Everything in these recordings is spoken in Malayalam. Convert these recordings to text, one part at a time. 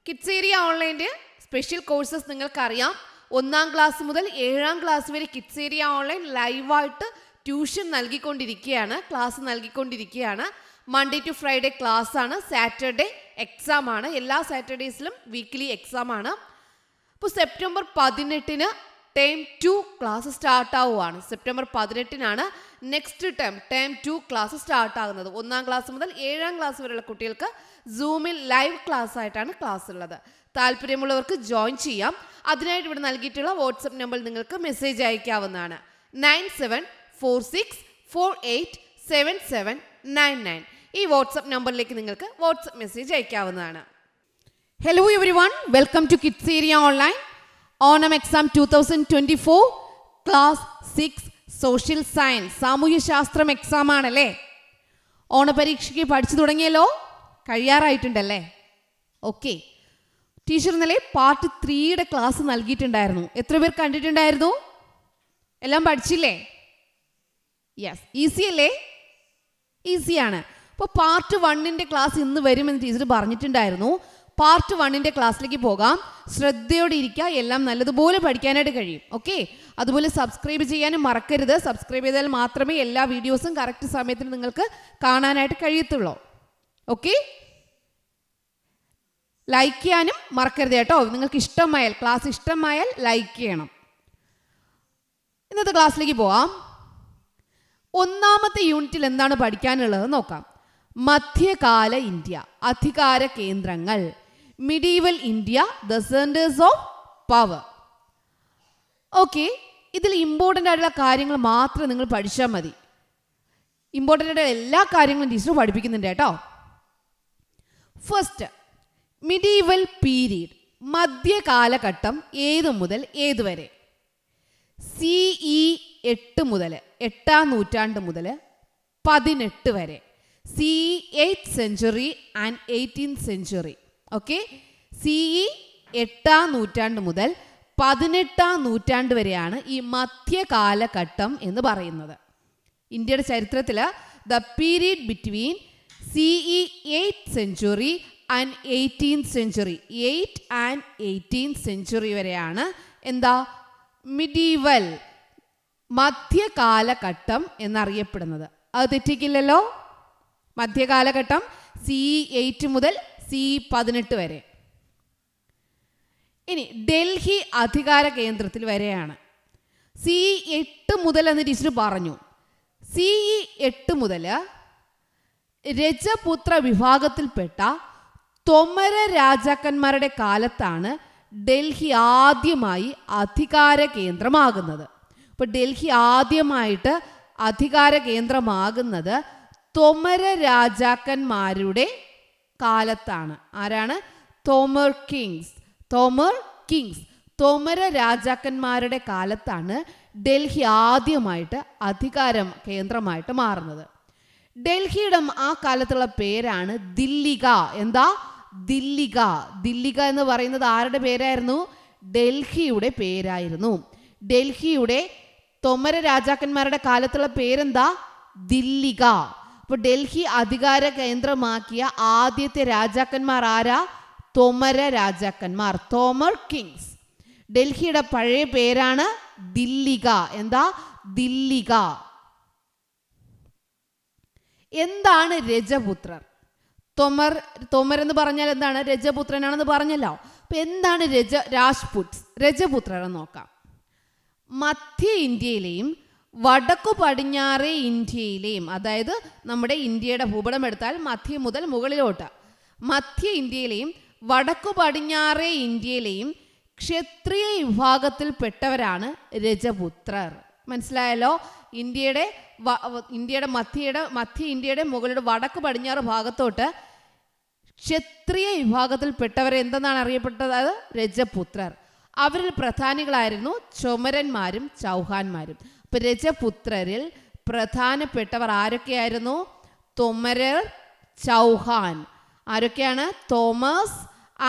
കിഡ്സ് ഏരിയ ഓൺലൈൻ്റെ സ്പെഷ്യൽ കോഴ്സസ് നിങ്ങൾക്കറിയാം. 1ാം ക്ലാസ് മുതൽ 7ാം ക്ലാസ് വരെ കിഡ്സ് ഏരിയ ഓൺലൈൻ ലൈവായിട്ട് ട്യൂഷൻ നൽകിക്കൊണ്ടിരിക്കുകയാണ്, ക്ലാസ് നൽകിക്കൊണ്ടിരിക്കുകയാണ്. മൺഡേ ടു ഫ്രൈഡേ ക്ലാസ് ആണ്, സാറ്റർഡേ എക്സാം ആണ്. എല്ലാ സാറ്റർഡേയ്സിലും വീക്ക്ലി എക്സാം ആണ്. അപ്പോൾ സെപ്റ്റംബർ 18 ടേം 2 ക്ലാസ് സ്റ്റാർട്ടാവുകയാണ്. സെപ്റ്റംബർ 18 നെക്സ്റ്റ് ടേം 2 ക്ലാസ് സ്റ്റാർട്ടാകുന്നത്. 1ാം ക്ലാസ് മുതൽ 7ാം ക്ലാസ് വരെയുള്ള കുട്ടികൾക്ക് സൂമിൽ ലൈവ് ക്ലാസ് ആയിട്ടാണ് ക്ലാസ് ഉള്ളത്. താല്പര്യമുള്ളവർക്ക് ജോയിൻ ചെയ്യാം. അതിനായിട്ട് ഇവിടെ നൽകിയിട്ടുള്ള വാട്സപ്പ് നമ്പറിൽ നിങ്ങൾക്ക് മെസ്സേജ് അയക്കാവുന്നതാണ്. 9746487799. ഈ വാട്സപ്പ് നമ്പറിലേക്ക് നിങ്ങൾക്ക് വാട്സപ്പ് മെസ്സേജ് അയക്കാവുന്നതാണ്. Hello everyone, welcome to kids area online. Onam exam 2024 class 6 social science സാമൂഹ്യശാസ്ത്രം എക്സാം ആണല്ലേ. ഓണപരീക്ഷയ്ക്ക് പഠിച്ചു തുടങ്ങിയല്ലോ, കഴിയാറായിട്ടുണ്ടല്ലേ. ഓക്കെ, ടീച്ചർ ഇന്നലെ പാർട്ട് 3യുടെ ക്ലാസ് നൽകിയിട്ടുണ്ടായിരുന്നു. എത്ര പേർ കണ്ടിട്ടുണ്ടായിരുന്നു? എല്ലാം പഠിച്ചില്ലേ? യെസ്, ഈസി അല്ലേ? ഈസിയാണ്. അപ്പോൾ പാർട്ട് 1ൻ്റെ ക്ലാസ് ഇന്ന് വരുമെന്ന് ടീച്ചർ പറഞ്ഞിട്ടുണ്ടായിരുന്നു. പാർട്ട് 1ൻ്റെ ക്ലാസ്സിലേക്ക് പോകാം. ശ്രദ്ധയോടെ ഇരിക്കുക, എല്ലാം നല്ലതുപോലെ പഠിക്കാനായിട്ട് കഴിയും. ഓക്കെ, അതുപോലെ സബ്സ്ക്രൈബ് ചെയ്യാനും മറക്കരുത്. സബ്സ്ക്രൈബ് ചെയ്താൽ മാത്രമേ എല്ലാ വീഡിയോസും കറക്റ്റ് സമയത്തിന് നിങ്ങൾക്ക് കാണാനായിട്ട് കഴിയത്തുള്ളൂ. ഓക്കെ, ലൈക്ക് ചെയ്യാനും മറക്കരുത് കേട്ടോ. നിങ്ങൾക്ക് ഇഷ്ടമായാൽ, ക്ലാസ് ഇഷ്ടമായാൽ ലൈക്ക് ചെയ്യണം. ഇന്നത്തെ ക്ലാസ്സിലേക്ക് പോവാം. 1ാമത്തെ യൂണിറ്റിൽ എന്താണ് പഠിക്കാനുള്ളത് നോക്കാം. മധ്യകാല ഇന്ത്യ, അധികാര കേന്ദ്രങ്ങൾ. Medieval India, the centres of power. Okay, ഇതിൽ ഇമ്പോർട്ടൻ്റ് ആയിട്ടുള്ള കാര്യങ്ങൾ മാത്രം നിങ്ങൾ പഠിച്ചാൽ മതി. ഇമ്പോർട്ടൻ്റ് ആയിട്ടുള്ള എല്ലാ കാര്യങ്ങളും ടീച്ചർ പഠിപ്പിക്കുന്നുണ്ട് കേട്ടോ. ഫസ്റ്റ്, മിഡീവൽ പീരീഡ്, മധ്യകാലഘട്ടം ഏതു മുതൽ ഏതുവരെ? CE 8 മുതൽ 8ാം നൂറ്റാണ്ട് മുതൽ 18 വരെ. CE 8th century and 18th century. Okay, CE 8ാം നൂറ്റാണ്ട് മുതൽ 18ാം നൂറ്റാണ്ട് വരെയാണ് ഈ മധ്യകാലഘട്ടം എന്ന് പറയുന്നത്. ഇന്ത്യയുടെ ചരിത്രത്തിൽ the period between CE 8th century and 18th century, 8 and 18th century വരെയാണ് എന്താ? മിഡീവൽ, മധ്യകാലഘട്ടം എന്നറിയപ്പെടുന്നത്. അത് തെറ്റിക്കില്ലല്ലോ. മധ്യകാലഘട്ടം CE 8 മുതൽ CE 18 വരെ. ഇനി ഡൽഹി അധികാര കേന്ദ്രത്തിൽ വരെയാണ്. CE 8 മുതൽ എന്ന് ടീച്ചർ പറഞ്ഞു. CE 8 മുതൽ രജപുത്ര വിഭാഗത്തിൽപ്പെട്ട തൊമര രാജാക്കന്മാരുടെ കാലത്താണ് ഡൽഹി ആദ്യമായി അധികാര കേന്ദ്രമാകുന്നത്. അപ്പോൾ ഡൽഹി ആദ്യമായിട്ട് അധികാര കേന്ദ്രമാകുന്നത് തൊമര രാജാക്കന്മാരുടെ കാലത്താണ്. ആരാണ്? തോമർ കിങ്സ്. തൊമര രാജാക്കന്മാരുടെ കാലത്താണ് ഡൽഹി ആദ്യമായിട്ട് അധികാര കേന്ദ്രമായിട്ട് മാറുന്നത്. ഡൽഹിയുടെ ആ കാലത്തുള്ള പേരാണ് ദില്ലിക. എന്താ? ദില്ലിക എന്ന് പറയുന്നത് ആരുടെ പേരായിരുന്നു? ഡൽഹിയുടെ പേരായിരുന്നു. ഡൽഹിയുടെ തൊമര രാജാക്കന്മാരുടെ കാലത്തുള്ള പേരെന്താ? ദില്ലിക. അപ്പോൾ ഡൽഹി അധികാര കേന്ദ്രമാക്കിയ ആദ്യത്തെ രാജാക്കന്മാർ ആരാ? തൊമര രാജാക്കന്മാർ, തോമർ കിങ്സ്. ഡൽഹിയുടെ പഴയ പേരാണ് ദില്ലിക. എന്താ? ദില്ലിക. എന്താണ് രജപുത്രർ? തൊമർ എന്ന് പറഞ്ഞാൽ എന്താണ്? രജപുത്രനാണെന്ന് പറഞ്ഞല്ലോ. അപ്പൊ എന്താണ് രജപുത്രർ എന്ന് നോക്കാം. മധ്യ ഇന്ത്യയിലെയും വടക്കു പടിഞ്ഞാറേ ഇന്ത്യയിലെയും, അതായത് നമ്മുടെ ഇന്ത്യയുടെ ഭൂപടം എടുത്താൽ മധ്യ മുതൽ മുകളിലോട്ട്, മധ്യ ഇന്ത്യയിലെയും വടക്കു പടിഞ്ഞാറേ ഇന്ത്യയിലെയും ക്ഷത്രിയ വിഭാഗത്തിൽപ്പെട്ടവരാണ് രജപുത്രർ. മനസ്സിലായല്ലോ? ഇന്ത്യയുടെ മധ്യ ഇന്ത്യയുടെ മുകളിൽ വടക്ക് പടിഞ്ഞാറ് ഭാഗത്തോട്ട് ക്ഷത്രിയ വിഭാഗത്തിൽപ്പെട്ടവരെ എന്തെന്നാണ് അറിയപ്പെട്ടത്? അത് രജപുത്രർ. അവരിൽ പ്രധാനികളായിരുന്നു ചോമരന്മാരും ചൗഹാന്മാരും. അപ്പൊ രജപുത്രരിൽ പ്രധാനപ്പെട്ടവർ ആരൊക്കെയായിരുന്നു? തൊമരർ, ചൗഹാൻ. ആരൊക്കെയാണ്? Thomas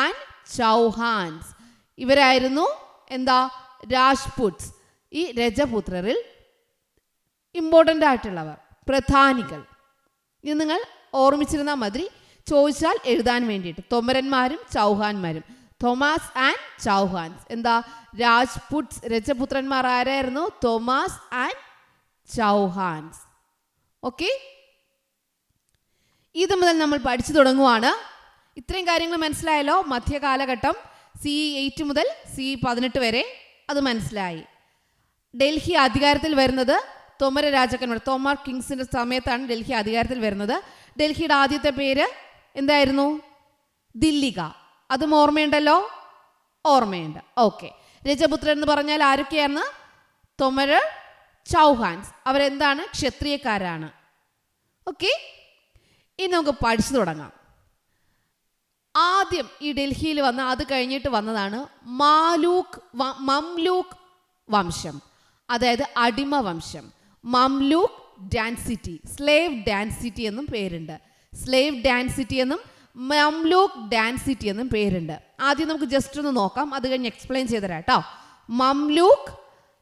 and Chauhans. ഇവരായിരുന്നു എന്താ? രാജ്പുട്സ്. ഈ രജപുത്രരിൽ ഇമ്പോർട്ടൻ്റ് ആയിട്ടുള്ളവർ, പ്രധാനികൾ. ഇത് നിങ്ങൾ ഓർമ്മിച്ചിരുന്നാൽ മതി. ചോദിച്ചാൽ എഴുതാൻ വേണ്ടിയിട്ട്. തൊമരന്മാരും ചൗഹാന്മാരും, തോമാസ് ആൻഡ് ചൗഹാൻസ്. എന്താ, രാജ്പുട്സ് രജപുത്രന്മാർ ആരായിരുന്നു? Thomas and Chauhans. ഓക്കെ, ഇത് മുതൽ നമ്മൾ പഠിച്ചു തുടങ്ങുവാണ്. ഇത്രയും കാര്യങ്ങൾ മനസ്സിലായല്ലോ. മധ്യകാലഘട്ടം CE8 മുതൽ CE18 വരെ അത് മനസ്സിലായി. ഡൽഹി അധികാരത്തിൽ വരുന്നത് തൊമര രാജാക്കന്മാർ, തോമർ കിങ്സിന്റെ സമയത്താണ് ഡൽഹി അധികാരത്തിൽ വരുന്നത്. ഡൽഹിയുടെ ആദ്യത്തെ പേര് എന്തായിരുന്നു? ദില്ലിക. അതും ഓർമ്മയുണ്ടല്ലോ? ഓർമ്മയുണ്ട്. ഓക്കെ, രജപുത്രൻ എന്ന് പറഞ്ഞാൽ ആരൊക്കെയാണ്? തൊമര ചൗഹാൻസ്. അവരെന്താണ്? ക്ഷത്രിയക്കാരാണ്. ഓക്കെ, ഇനി നമുക്ക് പഠിച്ചു തുടങ്ങാം. ആദ്യം ഈ ഡൽഹിയിൽ വന്ന, അത് കഴിഞ്ഞിട്ട് വന്നതാണ് മംലൂക്ക് വംശം, അതായത് അടിമ വംശം. മംലൂക്ക് ഡാൻസിറ്റി, സ്ലേവ് ഡാൻസിറ്റി എന്നും പേരുണ്ട്. സ്ലേവ് ഡാൻസിറ്റി എന്നും മംലൂക്ക് ഡാൻസിറ്റി എന്നും പേരുണ്ട്. ആദ്യം നമുക്ക് ജസ്റ്റ് ഒന്ന് നോക്കാം, അത് കഴിഞ്ഞ് എക്സ്പ്ലെയിൻ ചെയ്തുതരാം കേട്ടോ. മംലൂക്ക്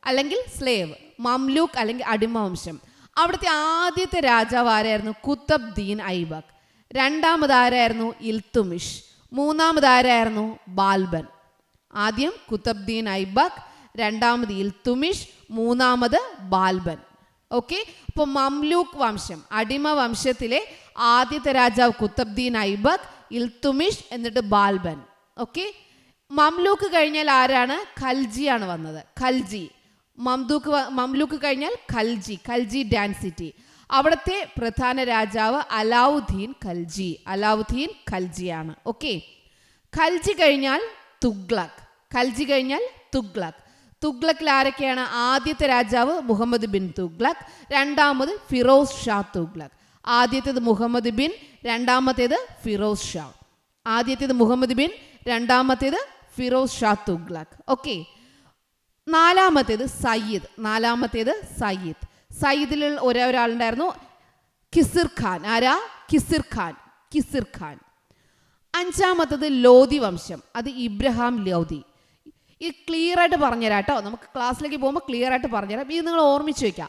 അല്ലെങ്കിൽ സ്ലേവ്, മംലൂക്ക് അല്ലെങ്കിൽ അടിമ വംശം. അവിടുത്തെ ആദ്യത്തെ രാജാവ് ആരായിരുന്നു? കുത്തബ്ദീൻ ഐബക്ക്. രണ്ടാമതാരായിരുന്നു? ഇൽത്തുമിഷ്. മൂന്നാമതാരായിരുന്നു? ബാൽബൻ. ആദ്യം കുത്തബ്ദീൻ ഐബക്ക്, രണ്ടാമത് ഇൽത്തുമിഷ്, മൂന്നാമത് ബാൽബൻ. ഓക്കെ, അപ്പോൾ മംലൂക്ക് വംശം, അടിമ വംശത്തിലെ ആദ്യത്തെ രാജാവ് കുത്തബ്ദീൻ ഐബക്ക്, ഇൽത്തുമിഷ്, എന്നിട്ട് ബാൽബൻ. ഓക്കെ, മംലൂക്ക് കഴിഞ്ഞാൽ ആരാണ്? ഖൽജിയാണ് വന്നത്. ഖൽജി. മംലൂക്ക് കഴിഞ്ഞാൽ ഖൽജി, ഖൽജി ഡാൻസിറ്റി. അവിടുത്തെ പ്രധാന രാജാവ് അലാവുദ്ദീൻ ഖൽജി. അലാവുദ്ദീൻ ഖൽജിയാണ്. ഓക്കെ, ഖൽജി കഴിഞ്ഞാൽ തുഗ്ലക്. ഖൽജി കഴിഞ്ഞാൽ തുഗ്ലക്. തുഗ്ലക്കിൽ ആരൊക്കെയാണ്? ആദ്യത്തെ രാജാവ് മുഹമ്മദ് ബിൻ തുഗ്ലക്, രണ്ടാമത് ഫിറോസ് ഷാ തുഗ്ലക്. ആദ്യത്തേത് മുഹമ്മദ് ബിൻ, രണ്ടാമത്തേത് ഫിറോസ് ഷാ. ആദ്യത്തേത് മുഹമ്മദ് ബിൻ, രണ്ടാമത്തേത് ഫിറോസ് ഷാ തുഗ്ലക്. ഓക്കെ, നാലാമത്തേത് സയ്യിദ്. നാലാമത്തേത് സയ്യിദ്. സയ്യിദിൽ ഒരാളുണ്ടായിരുന്നു, കിസിർ ഖാൻ. ആരാ? കിസിർ ഖാൻ. കിസിർ ഖാൻ. അഞ്ചാമത്തത് ലോധി വംശം, അത് ഇബ്രാഹിം ലോധി. ഈ ക്ലിയർ ആയിട്ട് പറഞ്ഞുതരാം കേട്ടോ, നമുക്ക് ക്ലാസ്സിലേക്ക് പോകുമ്പോൾ ക്ലിയർ ആയിട്ട് പറഞ്ഞുതരാം. ഇത് നിങ്ങൾ ഓർമ്മിച്ച് വയ്ക്കുക.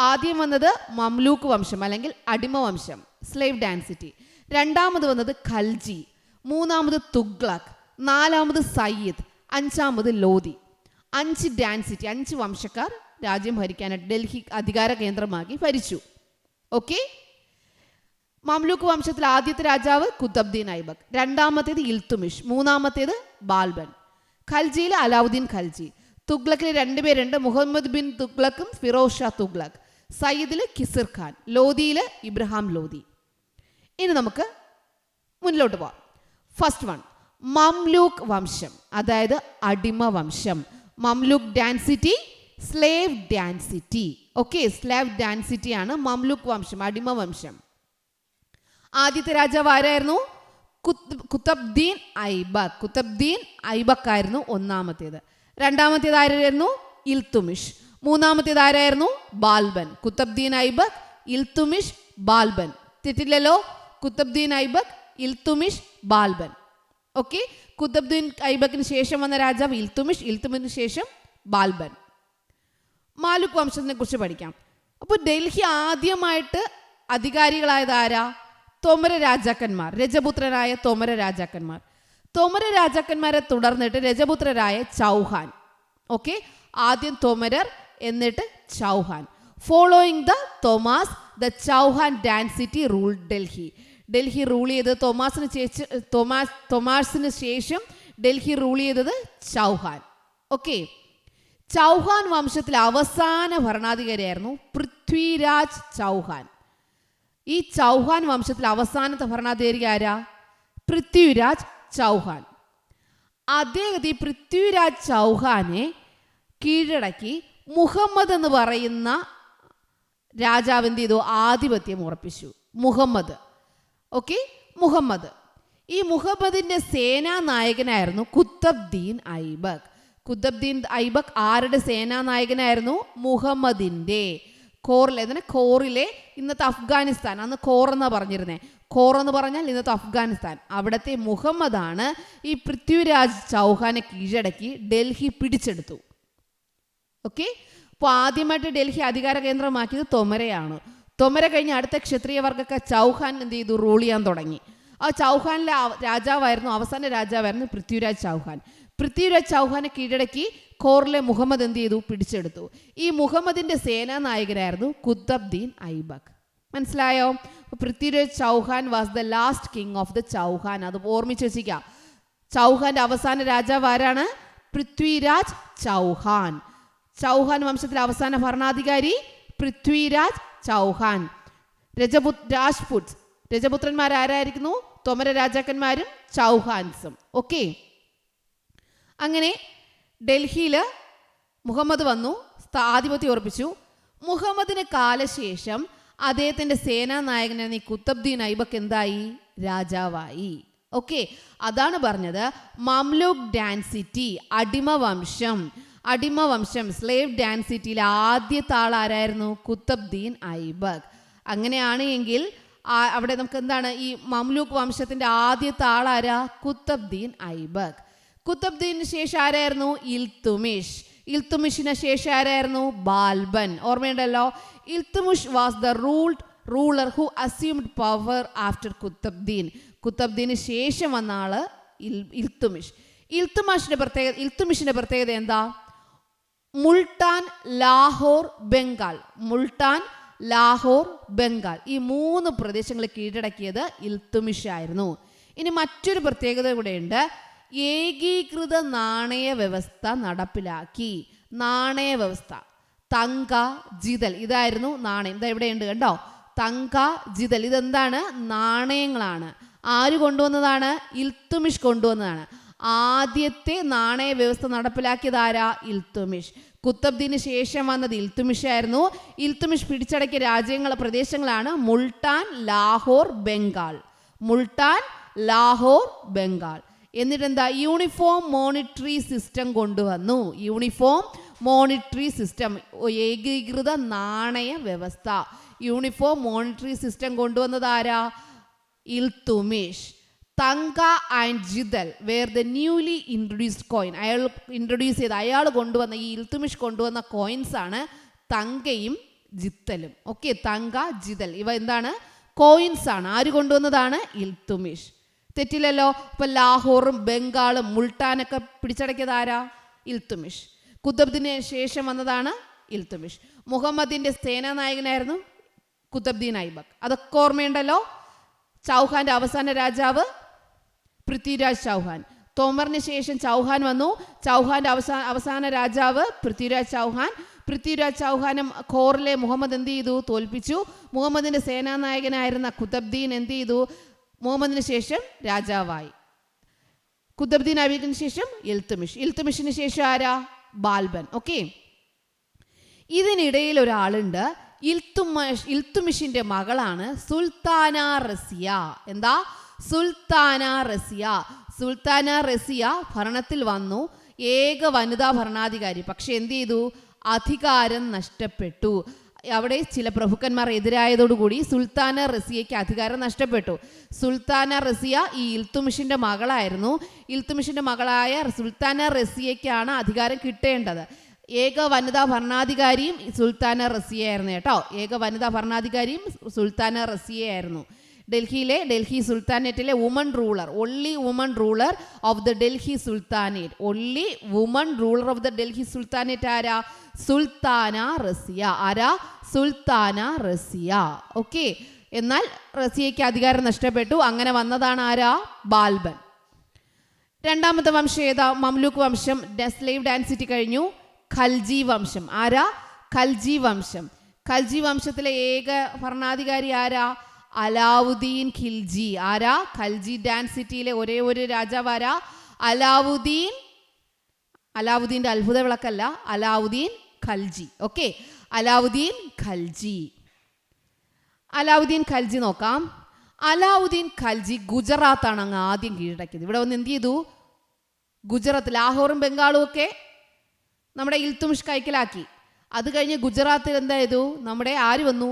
ആദ്യം വന്നത് മംലൂക്ക് വംശം അല്ലെങ്കിൽ അടിമ വംശം, സ്ലേവ് ഡാൻസിറ്റി. രണ്ടാമത് വന്നത് ഖൽജി, മൂന്നാമത് തുഗ്ലക്, നാലാമത് സയ്യിദ്, അഞ്ചാമത് ലോധി. 5 ഡാൻസിറ്റി, 5 വംശക്കാർ രാജ്യം ഭരിക്കാനായിട്ട് ഡൽഹി അധികാര കേന്ദ്രമാക്കി ഭരിച്ചു. ഓക്കെ, മംലൂക്ക് വംശത്തിൽ ആദ്യത്തെ രാജാവ് കുത്തബ്ദീൻ ഐബക്ക്, രണ്ടാമത്തേത് ഇൽത്തുമിഷ്, മൂന്നാമത്തേത് ബാൽബൻ. ഖൽജിയിൽ അലാവുദ്ദീൻ ഖൽജി. തുഗ്ലക്കിൽ 2 പേരുണ്ട്, മുഹമ്മദ് ബിൻ തുഗ്ലക്കും ഫിറോസ് ഷാ തുഗ്ലക്. സയ്യിദിൽ കിസിർ ഖാൻ, ലോധിയിൽ ഇബ്രാഹിം ലോധി. ഇനി നമുക്ക് മുന്നിലോട്ട് പോവാം. ഫസ്റ്റ് വൺ, മംലൂക്ക് വംശം, അതായത് അടിമ വംശം. മംലൂക്ക് ഡാൻസിറ്റി, സ്ലേവ് ഡാൻസിറ്റി. ഓക്കെ, സ്ലേവ് ഡാൻസിറ്റി ആണ് മംലൂക്ക് വംശം, അടിമ വംശം. ആദ്യത്തെ രാജാവ് ആരായിരുന്നു? കുത്തബ്ദീൻ ഐബക്ക്. കുത്തബ്ദീൻ ഐബക്ക് ആയിരുന്നു ഒന്നാമത്തേത്. രണ്ടാമത്തേത് ആരായിരുന്നു? ഇൽത്തുമിഷ്. മൂന്നാമത്തേത് ആരായിരുന്നു? ബാൽബൻ. കുത്തബ്ദീൻ ഐബക്ക്, ഇൽത്തുമിഷ്, ബാൽബൻ. തെറ്റില്ലല്ലോ? കുത്തബ്ദീൻ ഐബക്ക്, ഇൽത്തുമിഷ്, ബാൽബൻ. ഓക്കെ, കുത്തബ്ദീൻ ഐബക്കിന് ശേഷം വന്ന രാജാവ് ഇൽത്തുമിഷ്, ഇൽത്തുമിഷിന് ശേഷം ബാൽബൻ. മാലുക് വംശത്തിനെ കുറിച്ച് പഠിക്കാം. അപ്പോൾ ഡൽഹി ആദ്യമായിട്ട് അധികാരികളായത് ആരാ? തൊമര രാജാക്കന്മാർ, രജപുത്രരായ തൊമര രാജാക്കന്മാർ. തൊമര രാജാക്കന്മാരെ തുടർന്നിട്ട് രജപുത്രരായ ചൗഹാൻ. ഓക്കെ, ആദ്യം തൊമരർ, എന്നിട്ട് Chauhan. Following the Tomars, the Chauhan dynasty rule Delhi. Delhi rule ചെയ്തത് തോമാസിന് ശേഷം ഡൽഹി റൂൾ ചെയ്തത് ചൗഹാൻ. ഓക്കെ, ചൗഹാൻ വംശത്തിലെ അവസാന ഭരണാധികാരിയായിരുന്നു പൃഥ്വിരാജ് ചൗഹാൻ. ഈ ചൗഹാൻ വംശത്തിലെ അവസാനത്തെ ഭരണാധികാരി ആരാ? പൃഥ്വിരാജ് ചൗഹാൻ. അദ്ദേഹത്തെ ഈ പൃഥ്വിരാജ് ചൗഹാനെ കീഴടക്കി മുഹമ്മദ് എന്ന് പറയുന്ന രാജാവ് എന്ത് ചെയ്തു? ആധിപത്യം ഉറപ്പിച്ചു. മുഹമ്മദ്. ഓക്കെ, മുഹമ്മദ്. ഈ മുഹമ്മദിന്റെ സേനാനായകനായിരുന്നു കുത്തബ്ദീൻ ഐബക്ക്. കുത്തബ്ദീൻ ഐബക്ക് ആരുടെ സേനാനായകനായിരുന്നു? മുഹമ്മദിന്റെ. കോറിലെ ഇന്നത്തെ അഫ്ഗാനിസ്ഥാൻ, അന്ന് കോർ എന്നാ പറഞ്ഞിരുന്നേ. കോർ എന്ന് പറഞ്ഞാൽ ഇന്നത്തെ അഫ്ഗാനിസ്ഥാൻ. അവിടുത്തെ മുഹമ്മദാണ് ഈ പൃഥ്വിരാജ് ചൗഹാനെ കീഴടക്കി ഡൽഹി പിടിച്ചെടുത്തു. ഓക്കെ, അപ്പോൾ ആദ്യമായിട്ട് ഡൽഹി അധികാര കേന്ദ്രമാക്കിയത് തൊമരയാണ്. തൊമര കഴിഞ്ഞ് അടുത്ത ക്ഷത്രിയ വർഗ്ഗക്കാർ ചൗഹാൻ എന്ത് ചെയ്തു? റൂൾ ചെയ്യാൻ തുടങ്ങി. ആ ചൗഹാനിലെ രാജാവായിരുന്നു, അവസാന രാജാവായിരുന്നു പൃഥ്വിരാജ് ചൗഹാൻ. പൃഥ്വിരാജ് ചൗഹാനെ കീഴടക്കി ഖോറിലെ മുഹമ്മദ് എന്ത് ചെയ്തു? പിടിച്ചെടുത്തു. ഈ മുഹമ്മദിന്റെ സേനാനായകനായിരുന്നു കുത്തബ്ദീൻ ഐബക്ക്. മനസ്സിലായോ? Prithviraj Chauhan was the last king of the Chauhan. അത് ഓർമ്മിച്ച് വെച്ചിരിക്കുക. ചൗഹാന്റെ അവസാന രാജാവ് ആരാണ്? പൃഥ്വിരാജ് ചൗഹാൻ. ചൗഹാൻ വംശത്തിലെ അവസാന ഭരണാധികാരി പൃഥ്വിരാജ് ചൗഹാൻ. രജപുത്രന്മാരാരായിരിക്കുന്നു? തൊമര രാജാക്കന്മാരും ചൗഹാൻസും. ഓക്കെ, അങ്ങനെ ഡൽഹിയിൽ മുഹമ്മദ് വന്നു, ആധിപത്യം ഉറപ്പിച്ചു. മുഹമ്മദിന് കാലശേഷം അദ്ദേഹത്തിൻ്റെ സേനാനായകനായ കുത്തബ്ദീൻ ഐബക്ക് എന്തായി? രാജാവായി. ഓക്കെ, അതാണ് പറഞ്ഞത് മംലൂക്ക് ഡാൻസിറ്റി, അടിമവംശം സ്ലേവ് ഡാൻസിറ്റിയിലെ ആദ്യത്തെ ആൾ ആരായിരുന്നു? കുത്തബ്ദീൻ ഐബക്ക്. അങ്ങനെയാണ് എങ്കിൽ അവിടെ നമുക്ക് എന്താണ്? ഈ മംലൂക്ക് വംശത്തിൻ്റെ ആദ്യത്തെ ആളാരാ? കുത്തബ്ദീൻ ഐബക്ക്. കുത്തബ്ദീന് ശേഷം ആരായിരുന്നു? ഇൽത്തുമിഷിന് ശേഷം ആരായിരുന്നു? ബാൽബൻ. ഓർമ്മയുണ്ടല്ലോ. Iltutmish was the ruler who assumed power after Qutbuddin. കുത്തബ്ദീന് ശേഷം വന്ന ആള് ഇൽത്തുമിഷ്. ഇൽത്തുമിഷിന്റെ പ്രത്യേകത എന്താ? മുൾട്ടാൻ, ലാഹോർ, ബംഗാൾ ഈ 3 പ്രദേശങ്ങൾ കീഴടക്കിയത് ഇൽത്തുമിഷ് ആയിരുന്നു. ഇനി മറ്റൊരു പ്രത്യേകത കൂടെയുണ്ട്. ഏകീകൃത നാണയ വ്യവസ്ഥ നടപ്പിലാക്കി. നാണയ വ്യവസ്ഥ തങ്ക ജിതൽ, ഇതായിരുന്നു നാണയം. ഇതാ ഇവിടെയുണ്ട് കണ്ടോ, തങ്ക ജിതൽ. ഇതെന്താണ്? നാണയങ്ങളാണ്. ആര് കൊണ്ടുവന്നതാണ്? ഇൽത്തുമിഷ് കൊണ്ടുവന്നതാണ്. ആദ്യത്തെ നാണയ വ്യവസ്ഥ നടപ്പിലാക്കിയത് ആരാ? ഇൽത്തുമിഷ്. കുത്തബ്ദീന് ശേഷം വന്നത് ഇൽത്തുമിഷ് ആയിരുന്നു. ഇൽത്തുമിഷ് പിടിച്ചടക്കിയ പ്രദേശങ്ങളാണ് മുൾട്ടാൻ, ലാഹോർ, ബംഗാൾ. എന്നിട്ട് എന്താ? യൂണിഫോം മോണിറ്ററി സിസ്റ്റം കൊണ്ടുവന്നു. ഏകീകൃത നാണയ വ്യവസ്ഥ. യൂണിഫോം മോണിറ്ററി സിസ്റ്റം കൊണ്ടുവന്നത് ആരാ? Iltutmish. Tanka and jital were the newly introduced coin. അയാൾ കൊണ്ടുവന്ന, ഈ ഇൽത്തുമിഷ് കൊണ്ടുവന്ന കോയിൻസ് ആണ് തങ്കയും ജിത്തലും. ഓക്കെ, തങ്ക, ജിതൽ ഇവ എന്താണ്? കോയിൻസ് ആണ്. ആര് കൊണ്ടുവന്നതാണ്? ഇൽത്തുമിഷ്. തെറ്റില്ലല്ലോ. ഇപ്പൊ ലാഹോറും ബംഗാളും മുൾട്ടാനൊക്കെ പിടിച്ചടക്കിയത് ആരാ? ഇൽത്തുമിഷ്. കുത്തബ്ദീന് ശേഷം വന്നതാണ് ഇൽത്തുമിഷ്. മുഹമ്മദിന്റെ സേനാനായകനായിരുന്നു കുത്തബ്ദീൻ ഐബക്ക്. അതൊക്കെ ഓർമ്മയുണ്ടല്ലോ. ചൗഹാന്റെ അവസാന രാജാവ് പൃഥ്വിരാജ് ചൗഹാൻ. തോമറിന് ശേഷം ചൗഹാൻ വന്നു. ചൗഹാന്റെ അവസാന രാജാവ് പൃഥ്വിരാജ് ചൗഹാനും ഖോറിലെ മുഹമ്മദ് എന്ത് ചെയ്തു? തോൽപ്പിച്ചു. മുഹമ്മദിന്റെ സേനാനായകനായിരുന്ന കുത്തബ്ദീൻ എന്ത് ചെയ്തു? മുഹമ്മദിന് ശേഷം രാജാവായി. കുത്തബ്ദീൻ ഐബക്കിന് ശേഷം ഇൽത്തുമിഷിന് ശേഷം ആരാ? ബാൽബൻ. ഓക്കെ, ഇതിനിടയിൽ ഒരാളുണ്ട്. ഇൽത്തുമിഷിന്റെ മകളാണ് സുൽത്താന റസിയ. എന്താ? സുൽത്താന റസിയ ഭരണത്തിൽ വന്നു. ഏക വനിതാ ഭരണാധികാരി. പക്ഷെ എന്ത് ചെയ്തു? അധികാരം നഷ്ടപ്പെട്ടു. അവിടെ ചില പ്രഭുക്കന്മാർ എതിരായതോടുകൂടി സുൽത്താന റസിയയ്ക്ക് അധികാരം നഷ്ടപ്പെട്ടു. സുൽത്താന റസിയ ഈ ഇൽത്തുമിഷിന്റെ മകളായിരുന്നു. ഇൽത്തുമിഷിന്റെ മകളായ സുൽത്താന റസിയയ്ക്കാണ് അധികാരം കിട്ടേണ്ടത്. ഏക വനിതാ ഭരണാധികാരിയും സുൽത്താന റസിയയായിരുന്നു കേട്ടോ. ഏക വനിതാ ഭരണാധികാരിയും Sultana റസിയയായിരുന്നു. Delhi സുൽത്താനേറ്റിലെ only woman ruler of the Delhi Sultanate ആരാ? സുൽത്താന റസിയ. ആരാ? സുൽത്താന റസിയ. ഓക്കെ, എന്നാൽ റസിയയ്ക്ക് അധികാരം നഷ്ടപ്പെട്ടു. അങ്ങനെ വന്നതാണ് ആരാ? ബാൽബൻ. രണ്ടാമത്തെ വംശം ഏതാ? മംലൂക്ക് വംശം. സ്ലേവ് ഡാൻസിറ്റി കഴിഞ്ഞു. ഖൽജി വംശം. ആരാ? ഖൽജി വംശത്തിലെ ഏക ഭരണാധികാരി ആരാ? അലാവുദ്ദീൻ ഖിൽജി. ആരാ? ഖൽജി ഡാൻസിറ്റിയിലെ ഒരേ ഒരു രാജാവ് ആരാ? അലാവുദ്ദീൻ്റെ അത്ഭുത വിളക്കല്ല, അലാവുദ്ദീൻ ഖൽജി. ഓക്കെ, അലാവുദ്ദീൻ ഖൽജി നോക്കാം. അലാവുദ്ദീൻ ഖൽജി ഗുജറാത്താണ് അങ്ങ് ആദ്യം കീഴടക്കിയത്. ഇവിടെ വന്ന് എന്ത് ചെയ്തു? ഗുജറാത്ത്, ലാഹോറും ബംഗാളും ഒക്കെ നമ്മുടെ ഇൽത്തുമിഷ് കൈക്കലാക്കി. അത് കഴിഞ്ഞ് ഗുജറാത്തിൽ എന്താ ചെയ്തു? നമ്മുടെ ആര് വന്നു?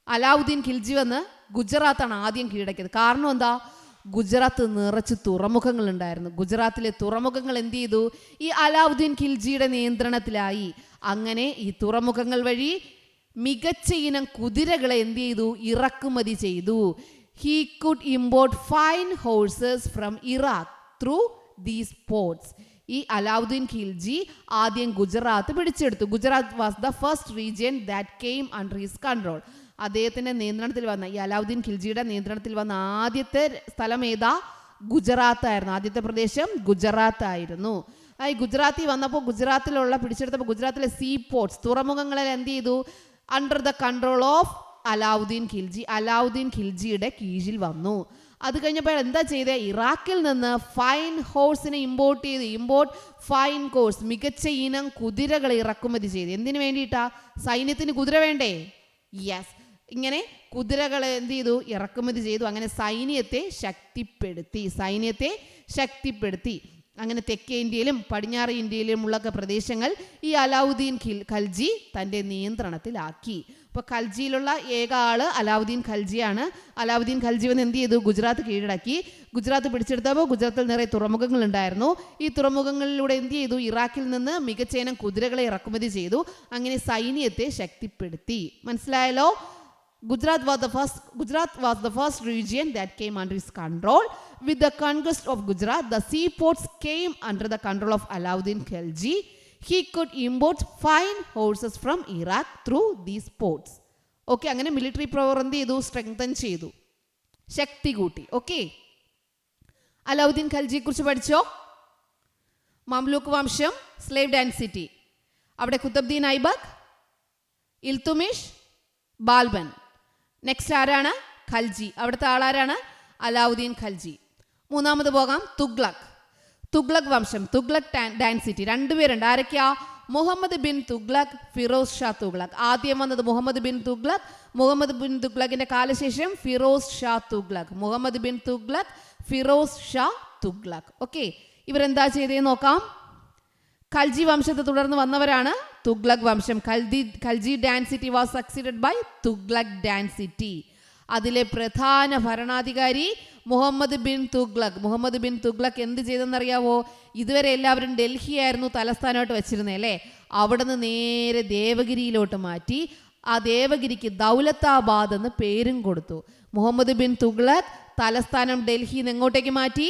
അലാവുദ്ദീൻ ഖിൽജി വന്ന് ഗുജറാത്താണ് ആദ്യം കീഴടക്കിയത്. കാരണം എന്താ? ഗുജറാത്ത് നിറച്ച് തുറമുഖങ്ങൾ ഉണ്ടായിരുന്നു. ഗുജറാത്തിലെ തുറമുഖങ്ങൾ എന്ത് ചെയ്തു? ഈ അലാവുദ്ദീൻ ഖിൽജിയുടെ നിയന്ത്രണത്തിലായി. അങ്ങനെ ഈ തുറമുഖങ്ങൾ വഴി മികച്ച ഇനം കുതിരകളെ എന്ത് ചെയ്തു? ഇറക്കുമതി ചെയ്തു. he could import fine horses from Iraq through these ports. ഈ അലാവുദ്ദീൻ ഖിൽജി ആദ്യം ഗുജറാത്ത് പിടിച്ചെടുത്തു. Gujarat was the first region that came under his control. അദ്ദേഹത്തിൻ്റെ നിയന്ത്രണത്തിൽ വന്ന, ഈ അലാവുദ്ദീൻ ഖിൽജിയുടെ നിയന്ത്രണത്തിൽ വന്ന ആദ്യത്തെ സ്ഥലം ഏതാ? ഗുജറാത്തായിരുന്നു. ആദ്യത്തെ പ്രദേശം ഗുജറാത്തായിരുന്നു. ഈ ഗുജറാത്തിൽ വന്നപ്പോൾ പിടിച്ചെടുത്തപ്പോൾ ഗുജറാത്തിലെ സീ പോർട്ട്സ്, തുറമുഖങ്ങളിൽ എന്ത് ചെയ്തു? Under the control of Alauddin Khilji, Alauddin ഖിൽജിയുടെ കീഴിൽ വന്നു. അത് കഴിഞ്ഞപ്പോൾ എന്താ ചെയ്തത്? ഇറാഖിൽ നിന്ന് ഫൈൻ ഹോഴ്സിനെ ഇമ്പോർട്ട് ചെയ്ത്, ഫൈൻ കോഴ്സ്, മികച്ച ഇനം കുതിരകൾ ഇറക്കുമതി ചെയ്തു. എന്തിനു വേണ്ടിയിട്ടാ? സൈന്യത്തിന് കുതിര വേണ്ടേ? യെസ്, ഇങ്ങനെ കുതിരകളെ എന്ത് ചെയ്തു? ഇറക്കുമതി ചെയ്തു. അങ്ങനെ സൈന്യത്തെ ശക്തിപ്പെടുത്തി. അങ്ങനെ തെക്കേ ഇന്ത്യയിലും പടിഞ്ഞാറ് ഇന്ത്യയിലുമുള്ള പ്രദേശങ്ങൾ ഈ അലാവുദ്ദീൻ ഖിൽജി തൻ്റെ നിയന്ത്രണത്തിലാക്കി. അപ്പോൾ ഖൽജിയിലുള്ള ഏക ആള് അലാവുദ്ദീൻ ഖൽജിയാണ്. അലാവുദ്ദീൻ ഖൽജി വന്ന് എന്ത് ചെയ്തു? ഗുജറാത്ത് കീഴടക്കി. ഗുജറാത്ത് പിടിച്ചെടുത്തപ്പോൾ ഗുജറാത്തിൽ നിറയെ തുറമുഖങ്ങൾ ഉണ്ടായിരുന്നു. ഈ തുറമുഖങ്ങളിലൂടെ എന്ത് ചെയ്തു? ഇറാഖിൽ നിന്ന് മികച്ചയിനം കുതിരകളെ ഇറക്കുമതി ചെയ്തു. അങ്ങനെ സൈന്യത്തെ ശക്തിപ്പെടുത്തി. മനസ്സിലായല്ലോ? Gujarat was the first region that came under his control. With the conquest of Gujarat, the seaports came under the control of Alauddin Khilji. He could import fine horses from Iraq through these ports. Okay, അങ്ങനെ മിലിറ്ററി പവർ എന്ത് ചെയ്തു? സ്ട്രെങ്തൻ ചെയ്തു, ശക്തി കൂട്ടി. ഓക്കെ, അലാവുദ്ദീൻ ഖൽജിയെ കുറിച്ച് പഠിച്ചോ? മംലൂക്ക് വംശം, സ്ലേവ് ഡാൻസിറ്റി. അവിടെ കുത്തബ്ദീൻ ഐബക്ക്, ഇൽതുമിഷ്, ബാൽബൻ. നെക്സ്റ്റ് ആരാണ്? ഖൽജി. അവിടുത്തെ ആളാരാണ്? അലാവുദ്ദീൻ ഖൽജി. മൂന്നാമത് പോകാം, തുഗ്ലക് വംശം, തുഗ്ലക് ഡാൻസിറ്റി. രണ്ടുപേരുണ്ട്. ആരൊക്കെയാ? മുഹമ്മദ് ബിൻ തുഗ്ലക്, ഫിറോസ് ഷാ തുഗ്ലക്. ആദ്യം വന്നത് മുഹമ്മദ് ബിൻ തുഗ്ലക്കിന്റെ കാലശേഷം ഫിറോസ് ഷാ തുഗ്ലക്. മുഹമ്മദ് ബിൻ തുഗ്ലക്, ഫിറോസ് ഷാ തുഗ്ലക്. ഓക്കെ, ഇവരെന്താ ചെയ്തതെന്ന് നോക്കാം. ഖൽജി വംശത്തെ തുടർന്ന് വന്നവരാണ് തുഗ്ലക് വംശം. Khalji dynasty was succeeded by Tughlaq dynasty. അതിലെ പ്രധാന ഭരണാധികാരി മുഹമ്മദ് ബിൻ തുഗ്ലക് എന്ത് ചെയ്തെന്നറിയാവോ? ഇതുവരെ എല്ലാവരും ഡൽഹി ആയിരുന്നു തലസ്ഥാനമായിട്ട് വെച്ചിരുന്നത് അല്ലേ? അവിടെ നിന്ന് നേരെ ദേവഗിരിയിലോട്ട് മാറ്റി. ആ ദേവഗിരിക്ക് ദൗലത്താബാദ് എന്ന് പേരും കൊടുത്തു. മുഹമ്മദ് ബിൻ തുഗ്ലക് തലസ്ഥാനം ഡൽഹിയിൽ നിന്ന് എങ്ങോട്ടേക്ക് മാറ്റി?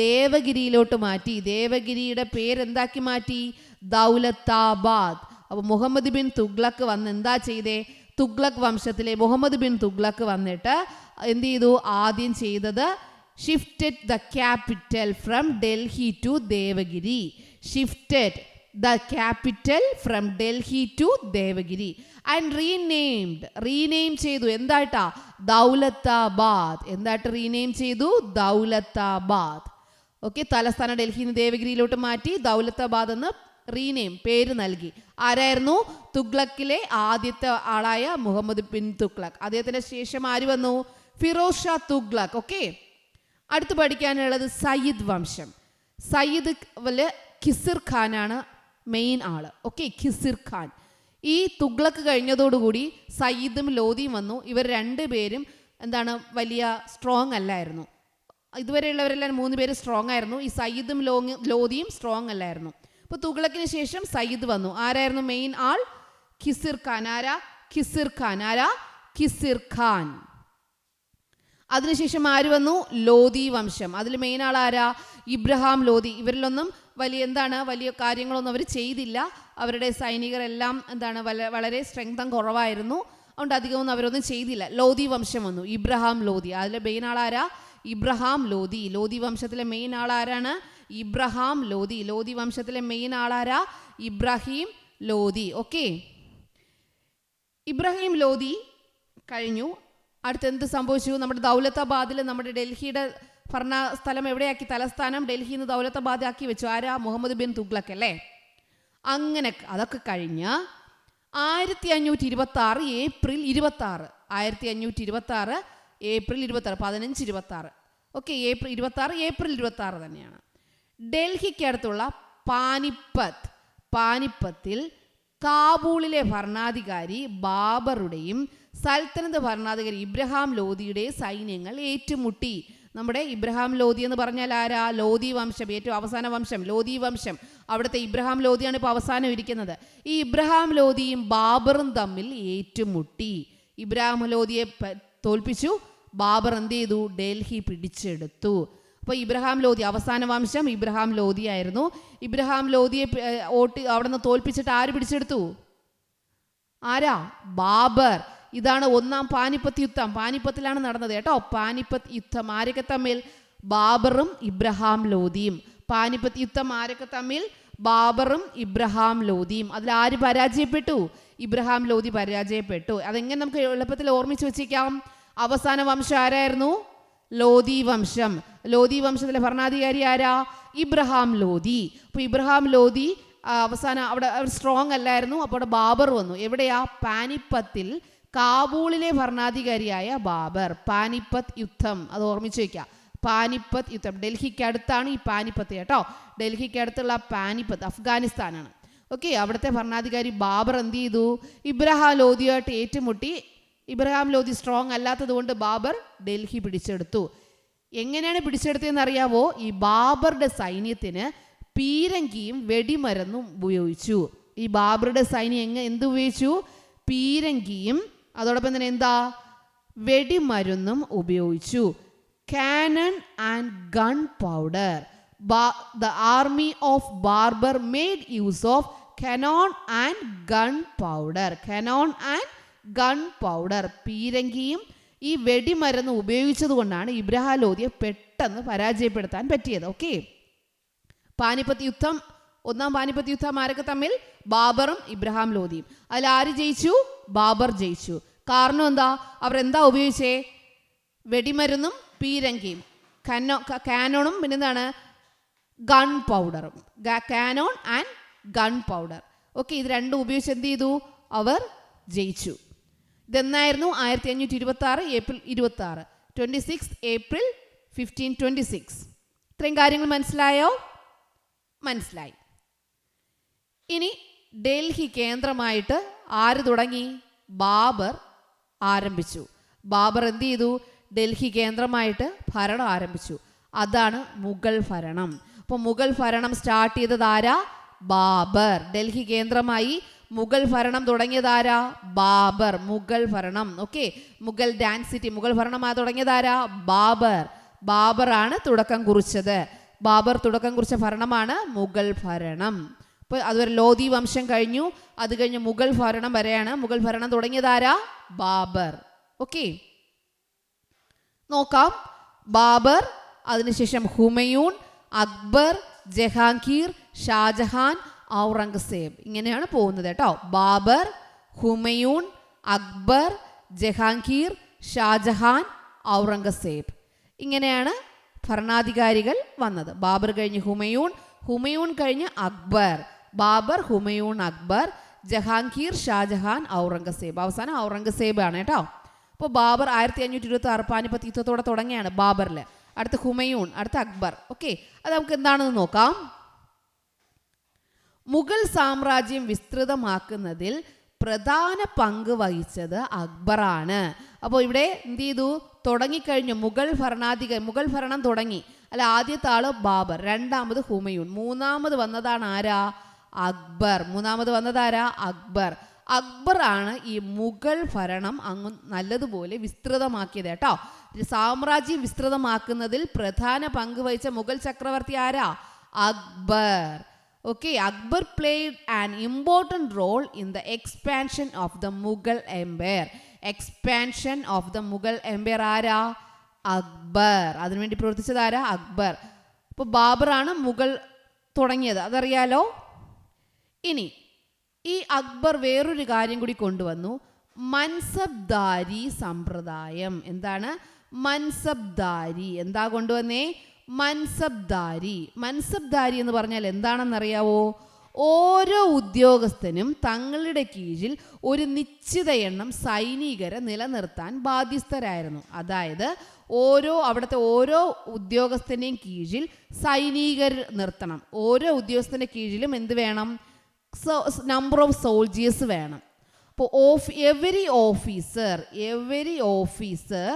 ദേവഗിരിയിലോട്ട് മാറ്റി. ദേവഗിരിയുടെ പേരെന്താക്കി മാറ്റി? ദൗലത്താബാദ്. അപ്പോൾ മുഹമ്മദ് ബിൻ തുഗ്ലക്ക് വന്ന് എന്താ ചെയ്തേ? തുഗ്ലക് വംശത്തിലെ മുഹമ്മദ് ബിൻ തുഗ്ലക്ക് വന്നിട്ട് എന്ത് ചെയ്തു? ആദ്യം ചെയ്തത് shifted the capital from Delhi to Devagiri. And rename ചെയ്തു. എന്തായിട്ടാ? ദൗലത്താബാദ്. എന്തായിട്ട് റീനെയിം ചെയ്തു? ദൗലത്താബാദ്. ഓക്കെ, തലസ്ഥാനം ഡൽഹിയിൽ നിന്ന് ദേവഗിരിയിലോട്ട് മാറ്റി ദൗലത്താബാദ് എന്ന് പേര് നൽകി. ആരായിരുന്നു? തുഗ്ലക്കിലെ ആദ്യത്തെ ആളായ മുഹമ്മദ് ബിൻ തുഗ്ലക്. അദ്ദേഹത്തിന്റെ ശേഷം ആര് വന്നു? ഫിറോസ് ഷാ തുഗ്ലക്. ഓക്കെ, അടുത്ത് പഠിക്കാനുള്ളത് സയ്യിദ് വംശം. സയ്യിദ് ഖിസിർ ഖാനാണ് മെയിൻ ആള്. ഓക്കെ, ഖിസിർ ഖാൻ. ഈ തുഗ്ലക്ക് കഴിഞ്ഞതോടുകൂടി സയ്യിദും ലോധിയും വന്നു. ഇവർ രണ്ടുപേരും വലിയ സ്ട്രോങ് അല്ലായിരുന്നു. ഇതുവരെയുള്ളവരെല്ലാം 3 പേര് സ്ട്രോങ് ആയിരുന്നു. ഈ സയ്യിദും ലോധിയും സ്ട്രോങ് അല്ലായിരുന്നു. അപ്പോൾ തുഗ്ലക്കിന് ശേഷം സയ്യിദ് വന്നു. ആരായിരുന്നു മെയിൻ ആൾ? ഖിസിർ ഖാൻ. അതിനുശേഷം ആര് വന്നു? ലോധി വംശം. അതിൽ മെയിൻ ആൾ ആരാ? ഇബ്രഹാം ലോധി. ഇവരിലൊന്നും വലിയ കാര്യങ്ങളൊന്നും അവർ ചെയ്തില്ല. അവരുടെ സൈനികരെല്ലാം വളരെ സ്ട്രെങ്തം കുറവായിരുന്നു. അതുകൊണ്ട് അധികമൊന്നും അവരൊന്നും ചെയ്തില്ല. ലോധി വംശം വന്നു, ഇബ്രഹാം ലോധി. അതിലെ മെയിൻ ആളാരാ? ഇബ്രഹാം ലോധി. ലോധി വംശത്തിലെ മെയിൻ ആളാരാണ്? ഇബ്രഹാം ലോധി. ലോധി വംശത്തിലെ മെയിൻ ആളാരാ? ഇബ്രാഹിം ലോധി. ഓക്കെ, ഇബ്രാഹിം ലോധി കഴിഞ്ഞു. അടുത്ത് എന്ത് സംഭവിച്ചു? നമ്മുടെ ദൗലത്താബാദിൽ നമ്മുടെ ഡൽഹിയുടെ ഭരണ സ്ഥലം എവിടെയാക്കി? തലസ്ഥാനം ഡൽഹിയിൽ നിന്ന് ദൗലത്താബാദ് ആക്കി വെച്ചു. ആരാ? മുഹമ്മദ് ബിൻ തുഗ്ലക് അല്ലേ? അങ്ങനെ അതൊക്കെ കഴിഞ്ഞ് 1526 ഏപ്രിൽ 26 1526 ഓക്കെ, ഏപ്രിൽ 26 തന്നെയാണ്. ഡൽഹിക്ക് അടുത്തുള്ള പാനിപ്പത്തിൽ കാബൂളിലെ ഭരണാധികാരി ബാബറുടെയും സൽത്തനത്ത് ഭരണാധികാരി ഇബ്രഹാം ലോധിയുടെ സൈന്യങ്ങൾ ഏറ്റുമുട്ടി. നമ്മുടെ ഇബ്രഹാം ലോധി എന്ന് പറഞ്ഞാൽ ആരാ? ലോധി വംശം, ഏറ്റവും അവസാന വംശം ലോധി വംശം. അവിടുത്തെ ഇബ്രഹാം ലോധിയാണ് ഇപ്പോൾ അവസാനം ഇരിക്കുന്നത്. ഈ ഇബ്രഹാം ലോധിയും ബാബറും തമ്മിൽ ഏറ്റുമുട്ടി. ഇബ്രാഹിം ലോധിയെ തോൽപ്പിച്ചു, ബാബർ എന്ത് ചെയ്തു? ഡൽഹി പിടിച്ചെടുത്തു. അപ്പോൾ ഇബ്രാഹിം ലോധി അവസാന വംശം ഇബ്രാഹിം ലോധി ആയിരുന്നു. ഇബ്രാഹിം ലോധിയെ അവിടെ നിന്ന് തോൽപ്പിച്ചിട്ട് ആര് പിടിച്ചെടുത്തു? ആരാ? ബാബർ. ഇതാണ് ഒന്നാം പാനിപ്പത്ത് യുദ്ധം. പാനിപ്പത്തിലാണ് നടന്നത് കേട്ടോ. പാനിപ്പത്ത് യുദ്ധം ആരൊക്കെ തമ്മിൽ? ബാബറും ഇബ്രാഹിം ലോധിയും. പാനിപ്പത്ത് യുദ്ധം ആരൊക്കെ തമ്മിൽ? ബാബറും ഇബ്രാഹിം ലോധിയും. അതിൽ ആര് പരാജയപ്പെട്ടു? ഇബ്രാഹിം ലോധി പരാജയപ്പെട്ടു. അതെങ്ങനെ നമുക്ക് എളുപ്പത്തിൽ ഓർമ്മിച്ച് വെച്ചിരിക്കാം? അവസാന വംശം ആരായിരുന്നു? ലോധി വംശം. ലോധി വംശത്തിലെ ഭരണാധികാരി ആരാ? ഇബ്രാഹിം ലോധി. അപ്പോൾ ഇബ്രാഹിം ലോധി അവസാനം അവിടെ സ്ട്രോങ് അല്ലായിരുന്നു. അപ്പോൾ അവിടെ ബാബർ വന്നു. എവിടെയാ? പാനിപ്പത്തിൽ കാബൂളിലെ ഭരണാധികാരിയായ ബാബർ. പാനിപ്പത്ത് യുദ്ധം അത് ഓർമ്മിച്ച് വയ്ക്കുക. പാനിപ്പത്ത് യുദ്ധം ഡൽഹിക്ക് അടുത്താണ് ഈ പാനിപ്പത്ത് കേട്ടോ. ഡൽഹിക്ക് അടുത്തുള്ള പാനിപ്പത്ത് അഫ്ഗാനിസ്ഥാനാണ്. ഓക്കെ, അവിടുത്തെ ഭരണാധികാരി ബാബർ എന്ത് ചെയ്തു? ഇബ്രാഹിം ലോധിയായിട്ട് ഏറ്റുമുട്ടി. ഇബ്രാഹിം ലോധി സ്ട്രോങ് അല്ലാത്തത് കൊണ്ട് ബാബർ ഡൽഹി പിടിച്ചെടുത്തു. എങ്ങനെയാണ് പിടിച്ചെടുത്തതെന്ന് അറിയാവോ? ഈ ബാബറുടെ സൈന്യത്തിന് പീരങ്കിയും വെടിമരുന്നും ഉപയോഗിച്ചു. ഈ ബാബറുടെ സൈന്യം എന്ത് ഉപയോഗിച്ചു? പീരങ്കിയും അതോടൊപ്പം തന്നെ എന്താ? വെടിമരുന്നും ഉപയോഗിച്ചു. Cannon and gunpowder. The army of Barbar made use of cannon and gunpowder. Cannon and gunpowder. പീരങ്കിയും ഈ വെടിമരുന്ന് ഉപയോഗിച്ചത് കൊണ്ടാണ് ഇബ്രാഹിം ലോധിയെ പെട്ടെന്ന് പരാജയപ്പെടുത്താൻ പറ്റിയത്. ഓക്കെ, പാനിപ്പത്ത് യുദ്ധം, ഒന്നാം പാനിപ്പത്ത് യുദ്ധം ആരൊക്കെ തമ്മിൽ? ബാബറും ഇബ്രാഹിം ലോധിയും. അതിൽ ആര് ജയിച്ചു? ബാബർ ജയിച്ചു. കാരണം എന്താ? അവരെന്താ ഉപയോഗിച്ചേ? വെടിമരുന്നും പീരങ്കിയും. കാനോണും പിന്നെന്താണ്? ഗൺ പൗഡറും. Canon and gun powder. Okay, ഇത് രണ്ടും ഉപയോഗിച്ച് എന്ത് ചെയ്തു? അവർ ജയിച്ചു. ഇതെന്നായിരുന്നു? 1526 ഏപ്രിൽ 26. 26 ഏപ്രിൽ 1526. ഇത്രയും കാര്യങ്ങൾ മനസ്സിലായോ? മനസ്സിലായി. ഇനി ഡൽഹി കേന്ദ്രമായിട്ട് ആര് തുടങ്ങി? ബാബർ ആരംഭിച്ചു. ബാബർ എന്ത് ചെയ്തു? ഡൽഹി കേന്ദ്രമായിട്ട് ഭരണം ആരംഭിച്ചു. അതാണ് മുഗൾ ഭരണം. അപ്പോൾ മുഗൾ ഭരണം സ്റ്റാർട്ട് ചെയ്തത് ആരാ? ബാബർ. ഡൽഹി കേന്ദ്രമായി മുഗൾ ഭരണം തുടങ്ങിയതാരാ? ബാബർ. മുഗൾ ഭരണം. Okay, Mughal dynasty Mughal ഭരണമായി തുടങ്ങിയതാരാ? ബാബർ. ബാബറാണ് തുടക്കം കുറിച്ചത്. ബാബർ തുടക്കം കുറിച്ച ഭരണമാണ് മുഗൾ ഭരണം. അപ്പോൾ അതുവരെ ലോധി വംശം കഴിഞ്ഞു. അത് കഴിഞ്ഞ് മുഗൾ ഭരണം വരെയാണ്. മുഗൾ ഭരണം തുടങ്ങിയതാരാ? ബാബർ. ഓക്കെ, നോക്കാം. ബാബർ, അതിനുശേഷം ഹുമയൂൺ, അക്ബർ, ജഹാംഗീർ, ഷാജഹാൻ, ഔറംഗസേബ്. ഇങ്ങനെയാണ് പോകുന്നത് കേട്ടോ. ബാബർ, ഹുമയൂൺ, അക്ബർ, ജഹാംഗീർ, ഷാജഹാൻ, ഔറംഗസേബ്. ഇങ്ങനെയാണ് ഭരണാധികാരികൾ വന്നത്. ബാബർ കഴിഞ്ഞ് ഹുമയൂൺ, ഹുമയൂൺ കഴിഞ്ഞ് അക്ബർ, ബാബർ, ഹുമയൂൺ, അക്ബർ, ജഹാംഗീർ, ഷാജഹാൻ, ഔറംഗസേബ്. അവസാനം ഔറംഗസേബ് ആണ് കേട്ടോ. അപ്പോൾ ബാബർ 1526 പാനിപ്പത്ത് യുദ്ധത്തോടെ തുടങ്ങിയാണ് ബാബറിൽ. അടുത്ത് ഹുമയൂൺ, അടുത്ത് അക്ബർ. ഓക്കെ, അത് നമുക്ക് എന്താണെന്ന് നോക്കാം. മുഗൾ സാമ്രാജ്യം വിസ്തൃതമാക്കുന്നതിൽ പ്രധാന പങ്ക് വഹിച്ചത് അക്ബറാണ്. അപ്പോൾ ഇവിടെ എന്ത് ചെയ്തു? തുടങ്ങിക്കഴിഞ്ഞു മുഗൾ ഭരണം തുടങ്ങി. അല്ല, ആദ്യത്തെ ആള് ബാബർ, രണ്ടാമത് ഹുമയൂൺ, മൂന്നാമത് വന്നതാണ് ആരാ? അക്ബർ. മൂന്നാമത് വന്നതാരാ? അക്ബർ. അക്ബറാണ് ഈ മുഗൾ ഭരണം അങ്ങ് നല്ലതുപോലെ വിസ്തൃതമാക്കിയത് കേട്ടോ. സാമ്രാജ്യം വിസ്തൃതമാക്കുന്നതിൽ പ്രധാന പങ്ക് വഹിച്ച മുഗൾ ചക്രവർത്തി ആരാ? Akbar. Okay, Akbar played an important role in the expansion of the Mughal Empire. Expansion of the Mughal Empire ആരാ? അക്ബർ. അതിനുവേണ്ടി പ്രവർത്തിച്ചത് ആരാ? അക്ബർ. അപ്പോൾ ബാബറാണ് മുഗൾ തുടങ്ങിയത്, അതറിയാലോ. ഇനി ഈ അക്ബർ വേറൊരു കാര്യം കൂടി കൊണ്ടുവന്നു, മൻസബ്ദാരി സമ്പ്രദായം. എന്താണ് മൻസബ്ദാരി? എന്താ കൊണ്ടുവന്നേ? മൻസബ്ദാരി. മൻസബ്ദാരി എന്ന് പറഞ്ഞാൽ എന്താണെന്നറിയാവോ? ഓരോ ഉദ്യോഗസ്ഥനും തങ്ങളുടെ കീഴിൽ ഒരു നിശ്ചിത എണ്ണം സൈനികരെ നിലനിർത്താൻ ബാധ്യസ്ഥരായിരുന്നു. അതായത് അവിടുത്തെ ഓരോ ഉദ്യോഗസ്ഥൻ്റെയും കീഴിൽ സൈനികർ നിർത്തണം. ഓരോ ഉദ്യോഗസ്ഥൻ്റെ കീഴിലും എന്ത് വേണം? നമ്പർ ഓഫ് സോൾജിയേഴ്സ് വേണം. അപ്പോൾ every officer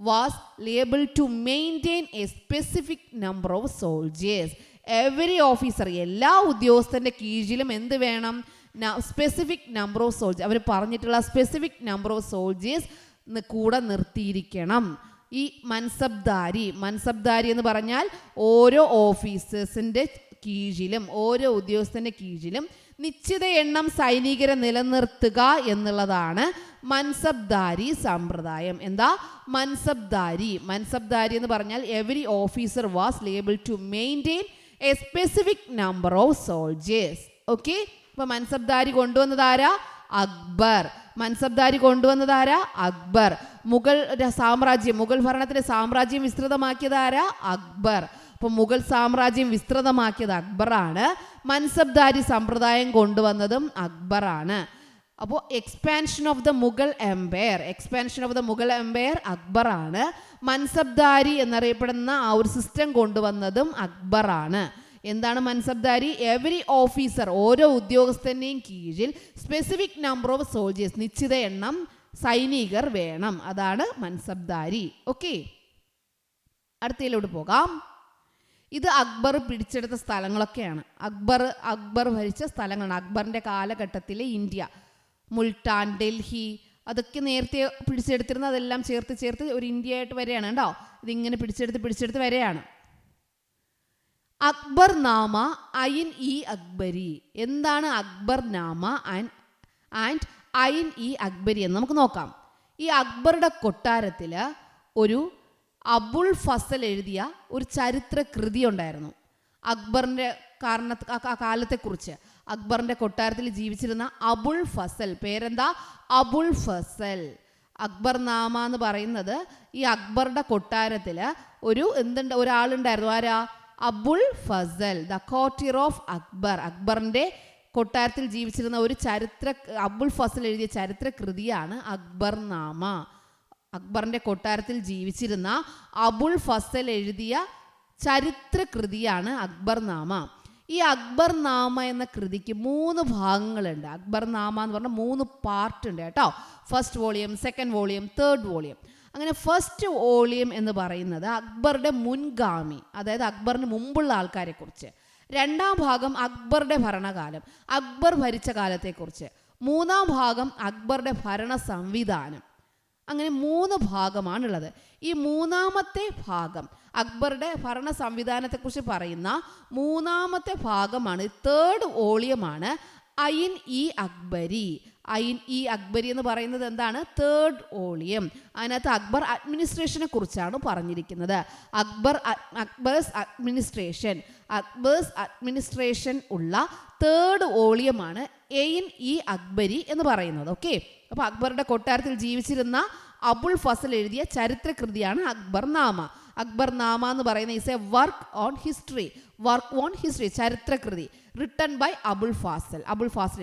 was liable to maintain a specific number of soldiers. Every officer, എല്ലാ ഉദ്യോഗസ്ഥൻ്റെ കീഴിലും എന്ത് വേണം? Specific number of soldiers. അവർ പറഞ്ഞിട്ടുള്ള സ്പെസിഫിക് നമ്പർ ഓഫ് സോൾജേഴ്സ് കൂടെ നിർത്തിയിരിക്കണം. ഈ മൻസബ്ദാരി എന്ന് പറഞ്ഞാൽ ഓരോ ഓഫീസേഴ്സിൻ്റെ കീഴിലും ഓരോ ഉദ്യോഗസ്ഥൻ്റെ കീഴിലും നിശ്ചിത എണ്ണം സൈനികരെ നിലനിർത്തുക എന്നുള്ളതാണ് മൻസബ്ദാരി സമ്പ്രദായം. എന്താ മൻസബ്ദാരി എന്ന് പറഞ്ഞാൽ every officer was liable to maintain a specific number of soldiers. Okay, ഇപ്പൊ മൻസബ്ദാരി കൊണ്ടുവന്നതാരാ? അക്ബർ. അക്ബർ. മുഗൾ ഭരണത്തിന്റെ സാമ്രാജ്യം വിസ്തൃതമാക്കിയതാരാ? അക്ബർ. അപ്പോൾ മുഗൾ സാമ്രാജ്യം വിസ്തൃതമാക്കിയത് അക്ബറാണ്. മൻസബ്ദാരി സമ്പ്രദായം കൊണ്ടുവന്നതും അക്ബറാണ്. അപ്പോൾ expansion of the Mughal empire അക്ബറാണ്. മൻസബ്ദാരി എന്നറിയപ്പെടുന്ന ആ ഒരു സിസ്റ്റം കൊണ്ടുവന്നതും അക്ബറാണ്. എന്താണ് മൻസബ്ദാരി? എവറി ഓഫീസർ, ഓരോ ഉദ്യോഗസ്ഥൻ്റെയും കീഴിൽ സ്പെസിഫിക് നമ്പർ ഓഫ് സോൾജേഴ്സ്, നിശ്ചിത എണ്ണം സൈനികർ വേണം. അതാണ് മൻസബ്ദാരി. ഓക്കെ, അടുത്തതിലോട്ട് പോകാം. ഇത് അക്ബർ പിടിച്ചെടുത്ത സ്ഥലങ്ങളൊക്കെയാണ്. അക്ബർ ഭരിച്ച സ്ഥലങ്ങളാണ്. അക്ബറിൻ്റെ കാലഘട്ടത്തിലെ ഇന്ത്യ, മുൾട്ടാൻ, ഡൽഹി, അതൊക്കെ നേരത്തെ പിടിച്ചെടുത്തിരുന്ന അതെല്ലാം ചേർത്ത് ഒരു ഇന്ത്യയായിട്ട് വരെയാണ് കേട്ടോ. ഇതിങ്ങനെ പിടിച്ചെടുത്ത് വരെയാണ്. അക്ബർ നാമ ഐൻ ഇ അക്ബരി. എന്താണ് അക്ബർ നാമ ആൻഡ് ഐൻ ഇ അക്ബരി എന്ന് നമുക്ക് നോക്കാം. ഈ അക്ബറുടെ കൊട്ടാരത്തിൽ ഒരു അബുൾ ഫസൽ എഴുതിയ ഒരു ചരിത്ര കൃതി ഉണ്ടായിരുന്നു. അക്ബറിൻ്റെ കാലത്തെക്കുറിച്ച്. അക്ബറിൻ്റെ കൊട്ടാരത്തിൽ ജീവിച്ചിരുന്ന അബുൾ ഫസൽ, പേരെന്താ? അബുൾ ഫസൽ. അക്ബർ നാമ എന്ന് പറയുന്നത് ഈ അക്ബറുടെ കൊട്ടാരത്തിൽ ഒരാളുണ്ടായിരുന്നു. ആരാ? Abul Fazal, the courtier of Akbar. അക്ബറിൻ്റെ കൊട്ടാരത്തിൽ ജീവിച്ചിരുന്ന ഒരു അബുൾ ഫസൽ എഴുതിയ ചരിത്ര കൃതിയാണ് അക്ബർ നാമ. അക്ബറിൻ്റെ കൊട്ടാരത്തിൽ ജീവിച്ചിരുന്ന അബുൾ ഫസൽ എഴുതിയ ചരിത്ര കൃതിയാണ് അക്ബർ നാമ. ഈ അക്ബർ നാമ എന്ന കൃതിക്ക് 3 ഭാഗങ്ങളുണ്ട്. അക്ബർ നാമ എന്ന് പറഞ്ഞാൽ 3 പാർട്ട് ഉണ്ട് കേട്ടോ. First volume, second volume, third volume. അങ്ങനെ ഫസ്റ്റ് വോളിയം എന്ന് പറയുന്നത് അക്ബറുടെ മുൻഗാമി, അതായത് അക്ബറിന് മുമ്പുള്ള ആൾക്കാരെ കുറിച്ച്. രണ്ടാം ഭാഗം അക്ബറുടെ ഭരണകാലം, അക്ബർ ഭരിച്ച കാലത്തെക്കുറിച്ച്. മൂന്നാം ഭാഗം അക്ബറുടെ ഭരണ സംവിധാനം. അങ്ങനെ 3 ഭാഗമാണുള്ളത്. ഈ മൂന്നാമത്തെ ഭാഗം അക്ബറുടെ ഭരണ സംവിധാനത്തെക്കുറിച്ച് പറയുന്ന മൂന്നാമത്തെ ഭാഗമാണ്, തേർഡ് വോളിയമാണ് ഐൻ ഇ അക്ബരി. ഐൻ ഇ അക്ബരി എന്ന് പറയുന്നത് എന്താണ്? Third volume. അതിനകത്ത് അക്ബർ അഡ്മിനിസ്ട്രേഷനെ കുറിച്ചാണ് പറഞ്ഞിരിക്കുന്നത്. അക്ബേഴ്സ് അഡ്മിനിസ്ട്രേഷൻ ഉള്ള തേർഡ് വോളിയമാണ് ഐൻ ഇ അക്ബരി എന്ന് പറയുന്നത്. ഓക്കെ, അപ്പോൾ അക്ബറുടെ കൊട്ടാരത്തിൽ ജീവിച്ചിരുന്ന അബുൾ ഫസൽ എഴുതിയ ചരിത്ര കൃതിയാണ് അക്ബർ നാമ. അക്ബർ നാമ എന്ന് പറയുന്നത് is a work on history, ചരിത്രകൃതി, റിട്ടൺ ബൈ അബുൾ ഫാസൽ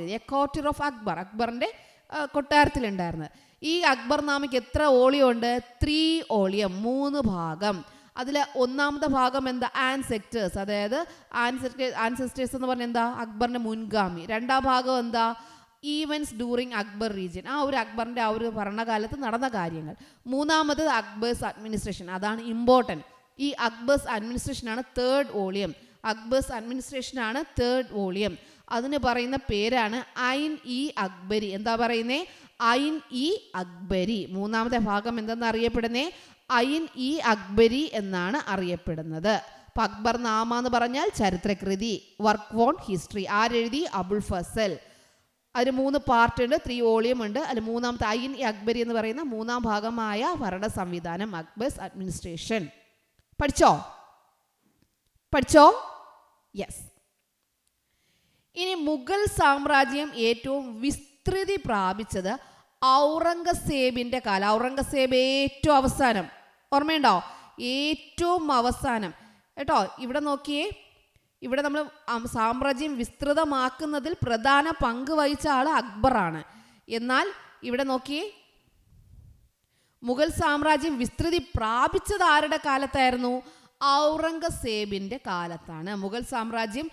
എഴുതിയ കോർട്ടിയർ ഓഫ് അക്ബർ, അക്ബറിൻ്റെ കൊട്ടാരത്തിലുണ്ടായിരുന്നത്. ഈ അക്ബർ നാമയ്ക്ക് എത്ര വോളിയം ഉണ്ട്? 3 വോളിയം, 3 ഭാഗം. അതിൽ ഒന്നാമത്തെ ഭാഗം എന്താ? ആൻസെസ്റ്റേഴ്സ്, അതായത് ആൻസെസ്റ്റേഴ്സ് എന്ന് പറഞ്ഞാൽ എന്താ? അക്ബറിൻ്റെ മുൻഗാമി. രണ്ടാം ഭാഗം എന്താ? ഈവൻസ് ഡ്യൂറിങ് അക്ബർ റീജിയൻ, അക്ബറിൻ്റെ ആ ഒരു ഭരണകാലത്ത് നടന്ന കാര്യങ്ങൾ. മൂന്നാമത് അക്ബേഴ്സ് അഡ്മിനിസ്ട്രേഷൻ, അതാണ് ഇമ്പോർട്ടൻറ്റ്. ഈ അക്ബേഴ്സ് അഡ്മിനിസ്ട്രേഷനാണ് തേർഡ് വോളിയം. അതിന് പറയുന്ന പേരാണ് ഐൻ ഇ അക്ബരി. എന്താ പറയുന്നേ? ഐൻ ഇ അക്ബരി. മൂന്നാമത്തെ ഭാഗം എന്തെന്ന് അറിയപ്പെടുന്നേ? ഐൻ ഇ അക്ബരി എന്നാണ് അറിയപ്പെടുന്നത്. അപ്പം അക്ബർ നാമ എന്ന് പറഞ്ഞാൽ ചരിത്രകൃതി, വർക്ക് ഓൺ ഹിസ്റ്ററി. ആരെഴുതി? അബുൾ ഫസൽ. അതിന് 3 പാർട്ട് ഉണ്ട്, 3 വോളിയം ഉണ്ട്. അതിൽ മൂന്നാമത്തെ ഐൻ ഇ അക്ബരി എന്ന് പറയുന്ന മൂന്നാം ഭാഗമായ ഭരണ സംവിധാനം, അക്ബേഴ്സ് അഡ്മിനിസ്ട്രേഷൻ. പഠിച്ചോ? യെസ്. ഇനി മുഗൾ സാമ്രാജ്യം ഏറ്റവും വിസ്തൃതി പ്രാപിച്ചത് ഔറംഗസേബിൻ്റെ കാലം. ഔറംഗസേബ് ഏറ്റവും അവസാനം, ഓർമ്മയുണ്ടോ? ഏറ്റവും അവസാനം കേട്ടോ. ഇവിടെ നോക്കിയേ, ഇവിടെ നമ്മൾ സാമ്രാജ്യം വിസ്തൃതമാക്കുന്നതിൽ പ്രധാന പങ്ക് വഹിച്ച ആൾ അക്ബറാണ്. എന്നാൽ ഇവിടെ നോക്കിയേ, മുഗൾ സാമ്രാജ്യം വിസ്തൃതി പ്രാപിച്ചത് ആരുടെ കാലത്തായിരുന്നു? ഔറംഗസേബിൻ്റെ കാലത്താണ് മുഗൾ സാമ്രാജ്യം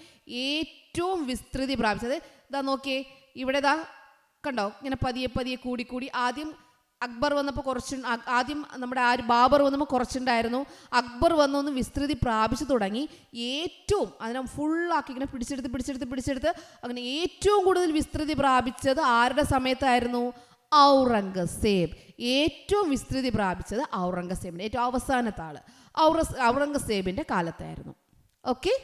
ഏറ്റവും വിസ്തൃതി പ്രാപിച്ചത്. ഇതാ നോക്കിയേ, ഇവിടെ കണ്ടോ, ഇങ്ങനെ പതിയെ കൂടി ആദ്യം അക്ബർ വന്നപ്പോൾ ആദ്യം നമ്മുടെ ബാബർ വന്നപ്പോൾ കുറച്ചുണ്ടായിരുന്നു. അക്ബർ വന്നൊന്ന് വിസ്തൃതി പ്രാപിച്ചു തുടങ്ങി. ഏറ്റവും അതിനെ ഫുള്ളാക്കി ഇങ്ങനെ പിടിച്ചെടുത്ത് അങ്ങനെ ഏറ്റവും കൂടുതൽ വിസ്തൃതി പ്രാപിച്ചത് ആരുടെ സമയത്തായിരുന്നു? ഔറംഗസേബ്. ഏറ്റവും വിസ്തൃതി പ്രാപിച്ചത് ഔറംഗസേബിൻ്റെ ഏറ്റവും അവസാനത്തെ ആള് ഔറംഗസേബിൻ്റെ കാലത്തായിരുന്നു. ഓക്കെ,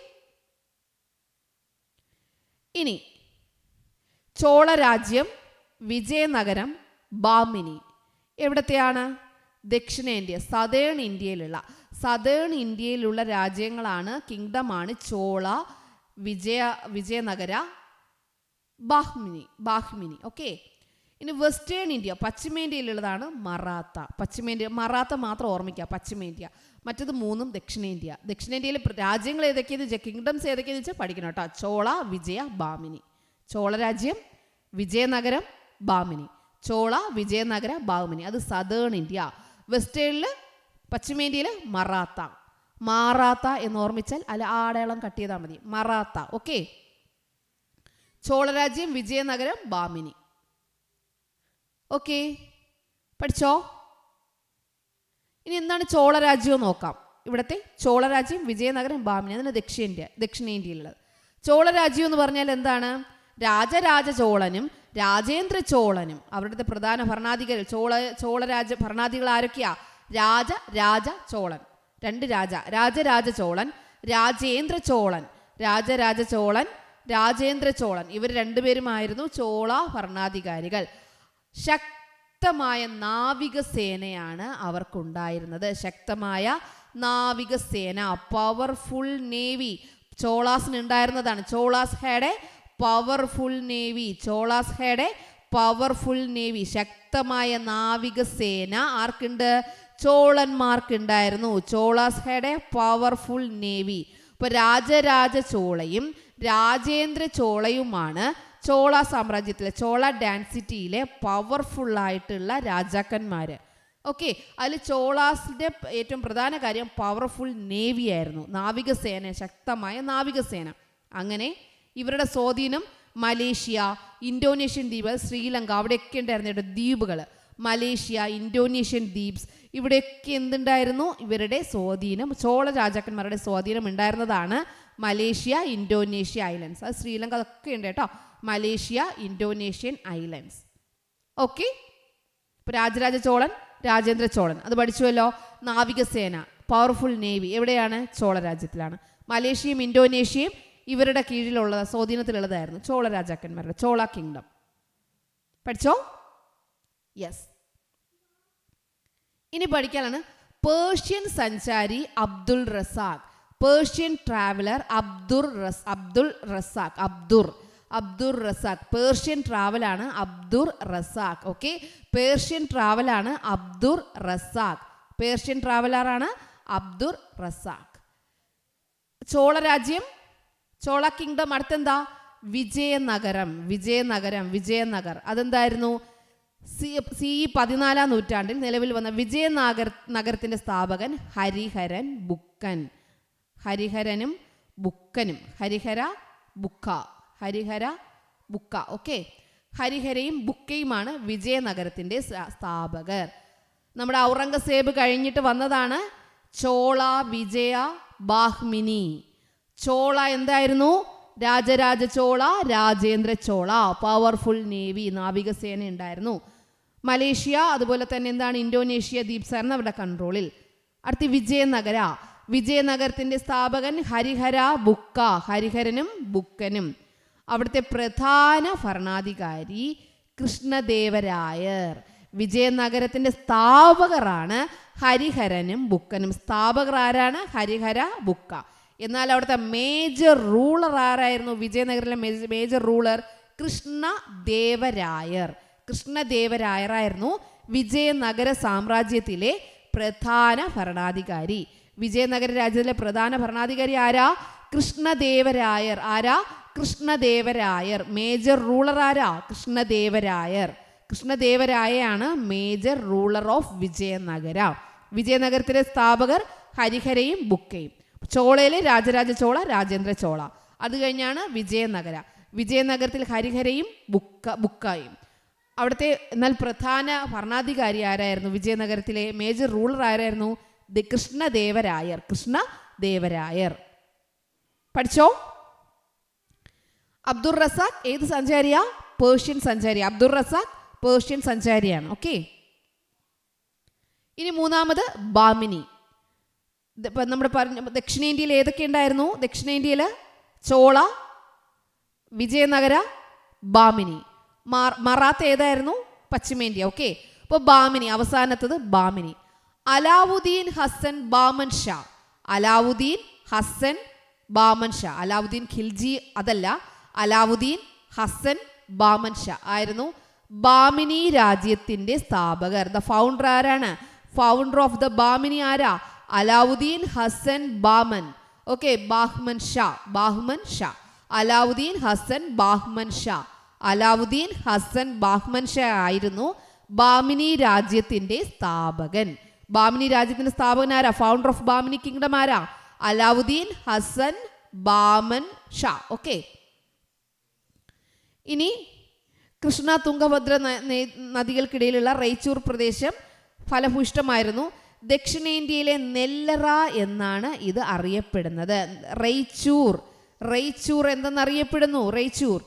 ഇനി ചോളരാജ്യം, വിജയനഗരം, ബാമിനി എവിടത്തെയാണ്? ദക്ഷിണേന്ത്യ, സതേൺ ഇന്ത്യയിലുള്ള രാജ്യങ്ങളാണ്, കിങ്ഡമാണ് ചോള, വിജയനഗര, ബാഹ്മിനി. ഓക്കെ, ഇനി വെസ്റ്റേൺ ഇന്ത്യ, പശ്ചിമേന്ത്യയിലുള്ളതാണ് മറാത്ത മാത്രം ഓർമ്മിക്കുക, പശ്ചിമേന്ത്യ. മറ്റത് മൂന്നും ദക്ഷിണേന്ത്യ. ദക്ഷിണേന്ത്യയിലെ രാജ്യങ്ങൾ ഏതൊക്കെയെന്ന് കിങ്ഡംസ് ഏതൊക്കെയെന്ന് വെച്ചാൽ പഠിക്കണം കേട്ടോ. ചോള, വിജയ, ബാമിനി. ചോളരാജ്യം, വിജയനഗരം, ബാമിനി. ചോള, വിജയനഗര, ബാമിനി. അത് സതേൺ ഇന്ത്യ. വെസ്റ്റേണിൽ, പശ്ചിമേന്ത്യയിൽ മാറാത്ത എന്ന് ഓർമ്മിച്ചാൽ അല്ല ആടയാളം കട്ട് ചെയ്താൽ മതി. മറാത്ത. ഓക്കെ, ചോളരാജ്യം, വിജയനഗരം, ബാമിനി. ഓക്കെ, പഠിച്ചോ? ഇനി എന്താണ് ചോളരാജ്യം നോക്കാം. ഇവിടുത്തെ ചോളരാജ്യം, വിജയനഗരം, ബാമിനി, അതിന് ദക്ഷിണേന്ത്യയിലുള്ളത്. ചോളരാജ്യം എന്ന് പറഞ്ഞാൽ എന്താണ്? രാജരാജ ചോളനും രാജേന്ദ്ര ചോളനും അവരുടെ പ്രധാന ഭരണാധികാരി. ചോളരാജ ഭരണാധികൾ ആരൊക്കെയാ? രാജ ചോളൻ, രണ്ട് രാജരാജ ചോളൻ, രാജേന്ദ്ര ചോളൻ ഇവർ രണ്ടുപേരുമായിരുന്നു ചോള ഭരണാധികാരികൾ. ശക്തമായ നാവികസേനയാണ് അവർക്കുണ്ടായിരുന്നത്. ശക്തമായ നാവികസേന, പവർഫുൾ നേവി ചോളാസിന് ഉണ്ടായിരുന്നതാണ്. Cholas had a powerful navy. ശക്തമായ നാവികസേന ആർക്കുണ്ട്? ചോളന്മാർക്കുണ്ടായിരുന്നു. Cholas had a powerful navy. ഇപ്പോൾ രാജരാജ ചോളയും രാജേന്ദ്ര ചോളയുമാണ് ചോള സാമ്രാജ്യത്തിലെ, ചോള ഡാൻസിറ്റിയിലെ പവർഫുള്ളായിട്ടുള്ള രാജാക്കന്മാർ. ഓക്കെ, അതിൽ ചോളാസിൻ്റെ ഏറ്റവും പ്രധാന കാര്യം പവർഫുൾ നേവി ആയിരുന്നു, നാവികസേന, ശക്തമായ നാവികസേന. അങ്ങനെ ഇവരുടെ സ്വാധീനം മലേഷ്യ, ഇന്തോനേഷ്യൻ ദ്വീപ്, ശ്രീലങ്ക അവിടെയൊക്കെ ഉണ്ടായിരുന്നു ദ്വീപുകൾ. മലേഷ്യ, ഇന്തോനേഷ്യൻ ദ്വീപ്സ് ഇവിടെയൊക്കെ എന്തുണ്ടായിരുന്നു? ഇവരുടെ സ്വാധീനം, ചോള രാജാക്കന്മാരുടെ സ്വാധീനം ഉണ്ടായിരുന്നതാണ് മലേഷ്യ, ഇന്തോനേഷ്യ ഐലൻഡ്സ്. അത് ശ്രീലങ്ക അതൊക്കെ ഉണ്ട് കേട്ടോ. Malaysia, Indonesian islands. ഓക്കെ, ഇപ്പോൾ രാജരാജ ചോളൻ, രാജേന്ദ്ര ചോളൻ അത് പഠിച്ചുവല്ലോ. നാവികസേന, പവർഫുൾ നേവി എവിടെയാണ്? ചോള രാജ്യത്തിലാണ്. മലേഷ്യയും ഇന്തോനേഷ്യയും ഇവരുടെ കീഴിലുള്ള സ്വാധീനത്തിലുള്ളതായിരുന്നു ചോള രാജാക്കന്മാരുടെ, ചോള കിങ്ഡം. പഠിച്ചോ? യെസ്. ഇനി പഠിക്കാനാണ് പേർഷ്യൻ സഞ്ചാരി Abdul Razak, Persian traveller Abdur Razzaq. Persian ട്രാവലാണ് അബ്ദുർ റസാഖ്. ഓക്കെ, പേർഷ്യൻ ട്രാവലാണ് അബ്ദുർ റസാഖ്. പേർഷ്യൻ ട്രാവലറാണ് അബ്ദുർ റസാഖ്. ചോളരാജ്യം, ചോള കിങ്ഡം. അടുത്തെന്താ? വിജയനഗർ. അതെന്തായിരുന്നു? സി 14-ാം നൂറ്റാണ്ടിൽ നിലവിൽ വന്ന നഗരത്തിന്റെ സ്ഥാപകൻ ഹരിഹരനും ബുക്കനും. ഹരിഹര ബുക്ക. ഓക്കെ, ഹരിഹരയും ബുക്കയുമാണ് വിജയനഗരത്തിന്റെ സ്ഥാപകർ. നമ്മുടെ ഔറംഗസേബ് കഴിഞ്ഞിട്ട് വന്നതാണ് ചോള, വിജയ, ബാഹ്മിനി. ചോള എന്തായിരുന്നു? രാജരാജ ചോള, രാജേന്ദ്ര ചോള, പവർഫുൾ നേവി, നാവികസേന ഉണ്ടായിരുന്നു. മലേഷ്യ അതുപോലെ തന്നെ എന്താണ്? ഇന്തോനേഷ്യ ദ്വീപ്സ് ആയിരുന്നു അവരുടെ കൺട്രോളിൽ. അടുത്ത് വിജയനഗരത്തിന്റെ സ്ഥാപകൻ ഹരിഹരനും ബുക്കനും. അവിടുത്തെ പ്രധാന ഭരണാധികാരി കൃഷ്ണദേവരായർ. വിജയനഗരത്തിന്റെ സ്ഥാപകരാണ് ഹരിഹരനും ബുക്കനും. സ്ഥാപകർ ആരാണ്? ഹരിഹര, ബുക്ക. എന്നാൽ അവിടുത്തെ മേജർ റൂളർ ആരായിരുന്നു? വിജയനഗരിലെ മേജർ റൂളർ കൃഷ്ണദേവരായറായിരുന്നു വിജയനഗര സാമ്രാജ്യത്തിലെ പ്രധാന ഭരണാധികാരി. വിജയനഗര രാജ്യത്തിലെ പ്രധാന ഭരണാധികാരി ആരാ? കൃഷ്ണദേവരായർ. മേജർ റൂളർ ആരാ? കൃഷ്ണദേവരായാണ് മേജർ റൂളർ ഓഫ് വിജയനഗര. വിജയനഗരത്തിലെ സ്ഥാപകർ ഹരിഹരയും ബുക്കയും. ചോളയിലെ രാജരാജ ചോള, രാജേന്ദ്ര ചോള. അത് കഴിഞ്ഞാണ് വിജയനഗരത്തിൽ ഹരിഹരയും ബുക്കായും. അവിടുത്തെ എന്നാൽ പ്രധാന ഭരണാധികാരി ആരായിരുന്നു? വിജയനഗരത്തിലെ മേജർ റൂളർ ആരായിരുന്നു? കൃഷ്ണദേവരായർ. പഠിച്ചോ? അബ്ദുർ റസാഖ് ഏത് സഞ്ചാരിയാ? പേർഷ്യൻ സഞ്ചാരി. അബ്ദുർ റസാഖ് പേർഷ്യൻ സഞ്ചാരിയാണ്. ഓക്കെ, ഇനി മൂന്നാമത് ബാമിനി. ഇപ്പം നമ്മുടെ ദക്ഷിണേന്ത്യയിൽ ഏതൊക്കെ ഉണ്ടായിരുന്നു? ദക്ഷിണേന്ത്യയിൽ ചോള, വിജയനഗര, ബാമിനി. മറാത്ത ഏതായിരുന്നു? പശ്ചിമേന്ത്യ. ഓക്കെ, അപ്പോൾ ബാമിനി അവസാനത്തത് ബാമിനി. അലാവുദ്ദീൻ ഹസൻ ബാമൻ ഷാ. അലാവുദ്ദീൻ ഹസൻ ബാമൻ ഷാ. അലാവുദ്ദീൻ ഖിൽജി അതല്ല, അലാവുദ്ദീൻ ഹസൻ ബാമൻ ഷാ ആയിരുന്നു ബാമിനി രാജ്യത്തിന്റെ സ്ഥാപകർ. ദ ഫൗണ്ടർ ആരാണ്? ഫൗണ്ടർ ഓഫ് ദ ബാമിനി ആരാ? അലാവുദ്ദീൻ ഹസൻ ബാമൻ. ഓക്കെ, ബാഹ്മൻ ഷാ. ബാഹ്മൻ ഷാ. അലാവുദ്ദീൻ ഹസൻ ബാഹ്മൻ ഷാ. അലാവുദ്ദീൻ ഹസൻ ബാഹ്മൻ ഷാ ആയിരുന്നു ബാമിനി രാജ്യത്തിന്റെ സ്ഥാപകൻ. ബാമിനി രാജ്യത്തിന്റെ സ്ഥാപകൻ ആരാ? ഫൗണ്ടർ ഓഫ് ബാമിനി കിങ്ഡം ആരാ? അലാവുദ്ദീൻ ഹസൻ ബാമൻ ഷാ. ഓക്കെ, ഇനി കൃഷ്ണ തുംഗഭദ്ര നദികൾക്കിടയിലുള്ള റൈച്ചൂർ പ്രദേശം ഫലഭൂഷ്ടമായിരുന്നു. ദക്ഷിണേന്ത്യയിലെ നെല്ലറ എന്നാണ് ഇത് അറിയപ്പെടുന്നത്. റൈച്ചൂർ. റൈച്ചൂർ എന്തെന്നറിയപ്പെടുന്നു? Raichur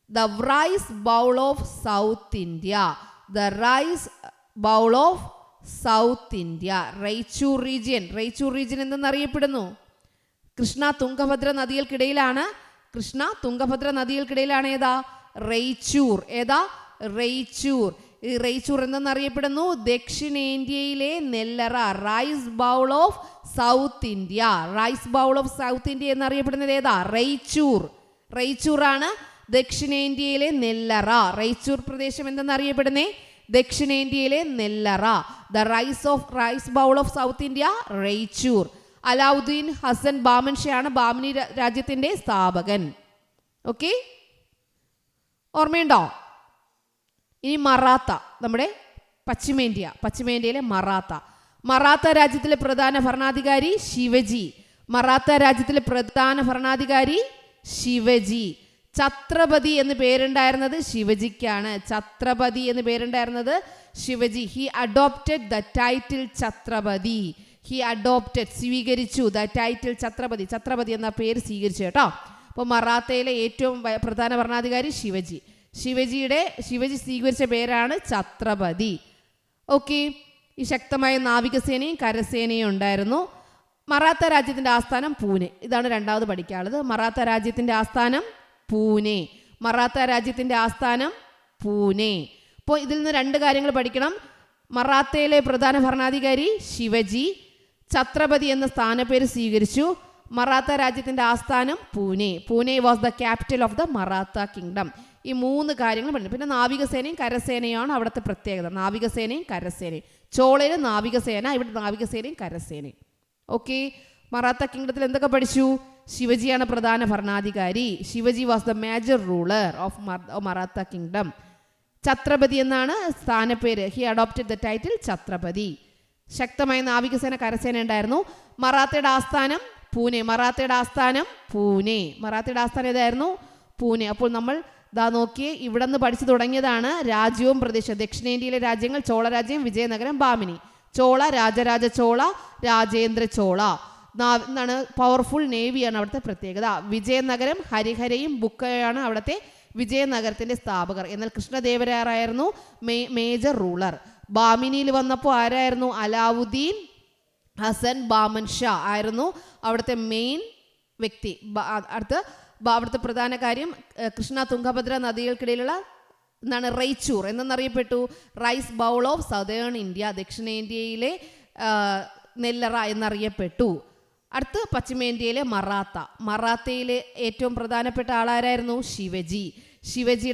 the rice bowl of south India. The rice bowl of south India. Raichur region. Raichur region എന്തെന്നറിയപ്പെടുന്നു? കൃഷ്ണ തുംഗഭദ്ര നദികൾക്കിടയിലാണ്. കൃഷ്ണ തുംഗഭദ്ര നദികൾക്കിടയിലാണ് ഏതാ? റൈച്ചൂർ. ഏതാ? റൈച്ചൂർ. ഈ റൈച്ചൂർ എന്തെന്നറിയപ്പെടുന്നു? ദക്ഷിണേന്ത്യയിലെ നെല്ലറ. Rice bowl of south India. Rice bowl of south India എന്നറിയപ്പെടുന്നത് ഏതാ? റൈച്ചൂർ. റൈച്ചൂർ ആണ് ദക്ഷിണേന്ത്യയിലെ നെല്ലറ. റൈച്ചൂർ പ്രദേശം എന്തെന്നറിയപ്പെടുന്നേ? ദക്ഷിണേന്ത്യയിലെ നെല്ലറ. The rice bowl of south India, Raichur. Alauddin Hasan Bahman Shah ആണ് ബാമിനി രാജ്യത്തിന്റെ സ്ഥാപകൻ. ഓക്കെ, ഓർമ്മയുണ്ടോ? ഇനി മറാത്ത, നമ്മുടെ പശ്ചിമേന്ത്യയിലെ മറാത്ത. മറാത്ത രാജ്യത്തിലെ പ്രധാന ഭരണാധികാരി ശിവജി. മറാത്ത രാജ്യത്തിലെ പ്രധാന ഭരണാധികാരി ശിവജി. ഛത്രപതി എന്ന് പേരുണ്ടായിരുന്നത് ശിവജിക്കാണ്. ഛത്രപതി എന്ന് പേരുണ്ടായിരുന്നത് Shivaji. He adopted the title Chhatrapati. He adopted, സ്വീകരിച്ചു, ദ ടൈറ്റിൽ ഛത്രപതി. ഛത്രപതി എന്ന പേര് സ്വീകരിച്ചു കേട്ടോ. അപ്പോൾ മറാത്തയിലെ ഏറ്റവും പ്രധാന ഭരണാധികാരി ശിവജി. ശിവജി സ്വീകരിച്ച പേരാണ് ഛത്രപതി. ഓക്കെ, ഈ ശക്തമായ നാവികസേനയും കരസേനയും ഉണ്ടായിരുന്നു. മറാത്ത രാജ്യത്തിൻ്റെ ആസ്ഥാനം പൂനെ. ഇതാണ് രണ്ടാമത് പഠിക്കാനുള്ളത്. മറാത്ത രാജ്യത്തിൻ്റെ ആസ്ഥാനം പൂനെ. മറാത്ത രാജ്യത്തിൻ്റെ ആസ്ഥാനം പൂനെ. അപ്പോൾ ഇതിൽ നിന്ന് രണ്ട് കാര്യങ്ങൾ പഠിക്കണം. മറാത്തയിലെ പ്രധാന ഭരണാധികാരി ശിവജി ഛത്രപതി എന്ന സ്ഥാനപ്പേര് സ്വീകരിച്ചു. മറാത്ത രാജ്യത്തിൻ്റെ ആസ്ഥാനം Pune. Pune was the capital of the Maratha kingdom. ഈ മൂന്ന് കാര്യങ്ങൾ പഠിക്കും. പിന്നെ നാവികസേനയും കരസേനയാണ് അവിടുത്തെ പ്രത്യേകത. നാവികസേനയും കരസേനയും. ചോളയിൽ നാവികസേന, ഇവിടെ നാവികസേനയും കരസേനയും. ഓക്കെ, മറാത്ത കിങ്ഡത്തിൽ എന്തൊക്കെ പഠിച്ചു? ശിവജിയാണ് പ്രധാന ഭരണാധികാരി. Shivaji was the major ruler of Maratha kingdom. Chhatrapati എന്നാണ് സ്ഥാനപ്പേര്. He adopted the title Chhatrapati. ശക്തമായ നാവികസേന കരസേന ഉണ്ടായിരുന്നു. മറാത്തയുടെ ആസ്ഥാനം പൂനെ. മറാത്തയുടെ ആസ്ഥാനം പൂനെ. മറാത്തയുടെ ആസ്ഥാനം ഏതായിരുന്നു? പൂനെ. അപ്പോൾ നമ്മൾ നോക്കിയേ, ഇവിടെ നിന്ന് പഠിച്ചു തുടങ്ങിയതാണ് രാജ്യവും പ്രദേശവും. ദക്ഷിണേന്ത്യയിലെ രാജ്യങ്ങൾ ചോള രാജ്യം, വിജയനഗരം, ബാമിനി. ചോള, രാജരാജ ചോള, രാജേന്ദ്ര ചോള. എന്താണ്? പവർഫുൾ നേവിയാണ് അവിടുത്തെ പ്രത്യേകത. വിജയനഗരം, ഹരിഹരയും ബുക്കയാണ് അവിടുത്തെ വിജയനഗരത്തിന്റെ സ്ഥാപകർ. എന്നാൽ കൃഷ്ണദേവരായരായിരുന്നു മേജർ റൂളർ. ബാമിനിയിൽ വന്നപ്പോൾ ആരായിരുന്നു? അലാവുദ്ദീൻ ഹസൻ ബാമൻ ഷാ ആയിരുന്നു അവിടുത്തെ മെയിൻ വ്യക്തി. അവിടുത്തെ പ്രധാന കാര്യം കൃഷ്ണ തുംഗഭദ്ര നദികൾക്കിടയിലുള്ള എന്താണ്? റൈച്ചൂർ എന്നറിയപ്പെട്ടു. Rice bowl of southern India. ദക്ഷിണേന്ത്യയിലെ നെല്ലറ എന്നറിയപ്പെട്ടു. അടുത്ത് പശ്ചിമേന്ത്യയിലെ മറാത്ത. മറാത്തയിലെ ഏറ്റവും പ്രധാനപ്പെട്ട ആളാരായിരുന്നു? ശിവജി. ശിവജി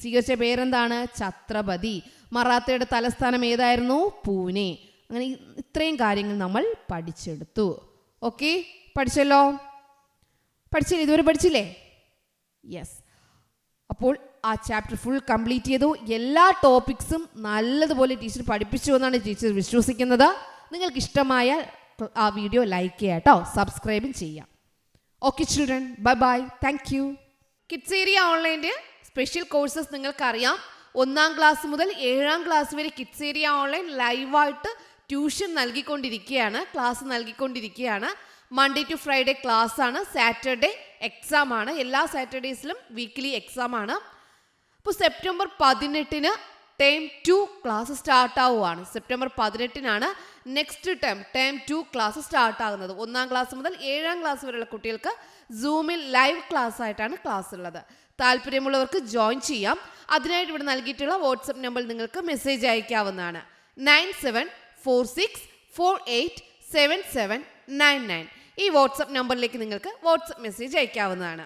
സ്വീകരിച്ച പേരെന്താണ്? ഛത്രപതി. മറാത്തയുടെ തലസ്ഥാനം ഏതായിരുന്നു? പൂനെ. അങ്ങനെ ഇത്രയും കാര്യങ്ങൾ നമ്മൾ പഠിച്ചെടുത്തു. ഓക്കെ, പഠിച്ചല്ലോ? പഠിച്ചില്ലേ? ഇതുവരെ പഠിച്ചില്ലേ? യെസ്. അപ്പോൾ ആ ചാപ്റ്റർ ഫുൾ കംപ്ലീറ്റ് ചെയ്തു. എല്ലാ ടോപ്പിക്സും നല്ലതുപോലെ ടീച്ചർ പഠിപ്പിച്ചു എന്നാണ് ടീച്ചർ വിശ്വസിക്കുന്നത്. നിങ്ങൾക്ക് ഇഷ്ടമായ ആ വീഡിയോ ലൈക്ക് ചെയ്യാം കേട്ടോ, സബ്സ്ക്രൈബും ചെയ്യാം. Okay children, bye bye, thank you. Kids area ഓൺലൈൻ്റെ സ്പെഷ്യൽ കോഴ്സസ് നിങ്ങൾക്കറിയാം. 1ാം ക്ലാസ് മുതൽ 7ാം ക്ലാസ് വരെ കിഡ്സ് ഏരിയ ഓൺലൈൻ ലൈവായിട്ട് ട്യൂഷൻ നൽകിക്കൊണ്ടിരിക്കുകയാണ്, ക്ലാസ് നൽകിക്കൊണ്ടിരിക്കുകയാണ്. മൺഡേ ടു ഫ്രൈഡേ ക്ലാസ് ആണ്, സാറ്റർഡേ എക്സാം ആണ്. എല്ലാ സാറ്റർഡേസിലും വീക്ക്ലി എക്സാം ആണ്. അപ്പോൾ സെപ്റ്റംബർ 18 ടേം 2 ക്ലാസ് സ്റ്റാർട്ട് ആവുകയാണ്. September 18 next term 2 class start ആകുന്നത്. 1-ാം ക്ലാസ് മുതൽ 7-ാം ക്ലാസ് വരെയുള്ള കുട്ടികൾക്ക് സൂമിൽ ലൈവ് ക്ലാസ് ആയിട്ടാണ് ക്ലാസ് ഉള്ളത്. താല്പര്യമുള്ളവർക്ക് ജോയിൻ ചെയ്യാം. അതിനായിട്ട് ഇവിടെ നൽകിയിട്ടുള്ള വാട്സപ്പ് നമ്പറിൽ നിങ്ങൾക്ക് മെസ്സേജ് അയക്കാവുന്നതാണ്. 9746487799. ഈ വാട്സപ്പ് നമ്പറിലേക്ക് നിങ്ങൾക്ക് വാട്സപ്പ് മെസ്സേജ് അയക്കാവുന്നതാണ്.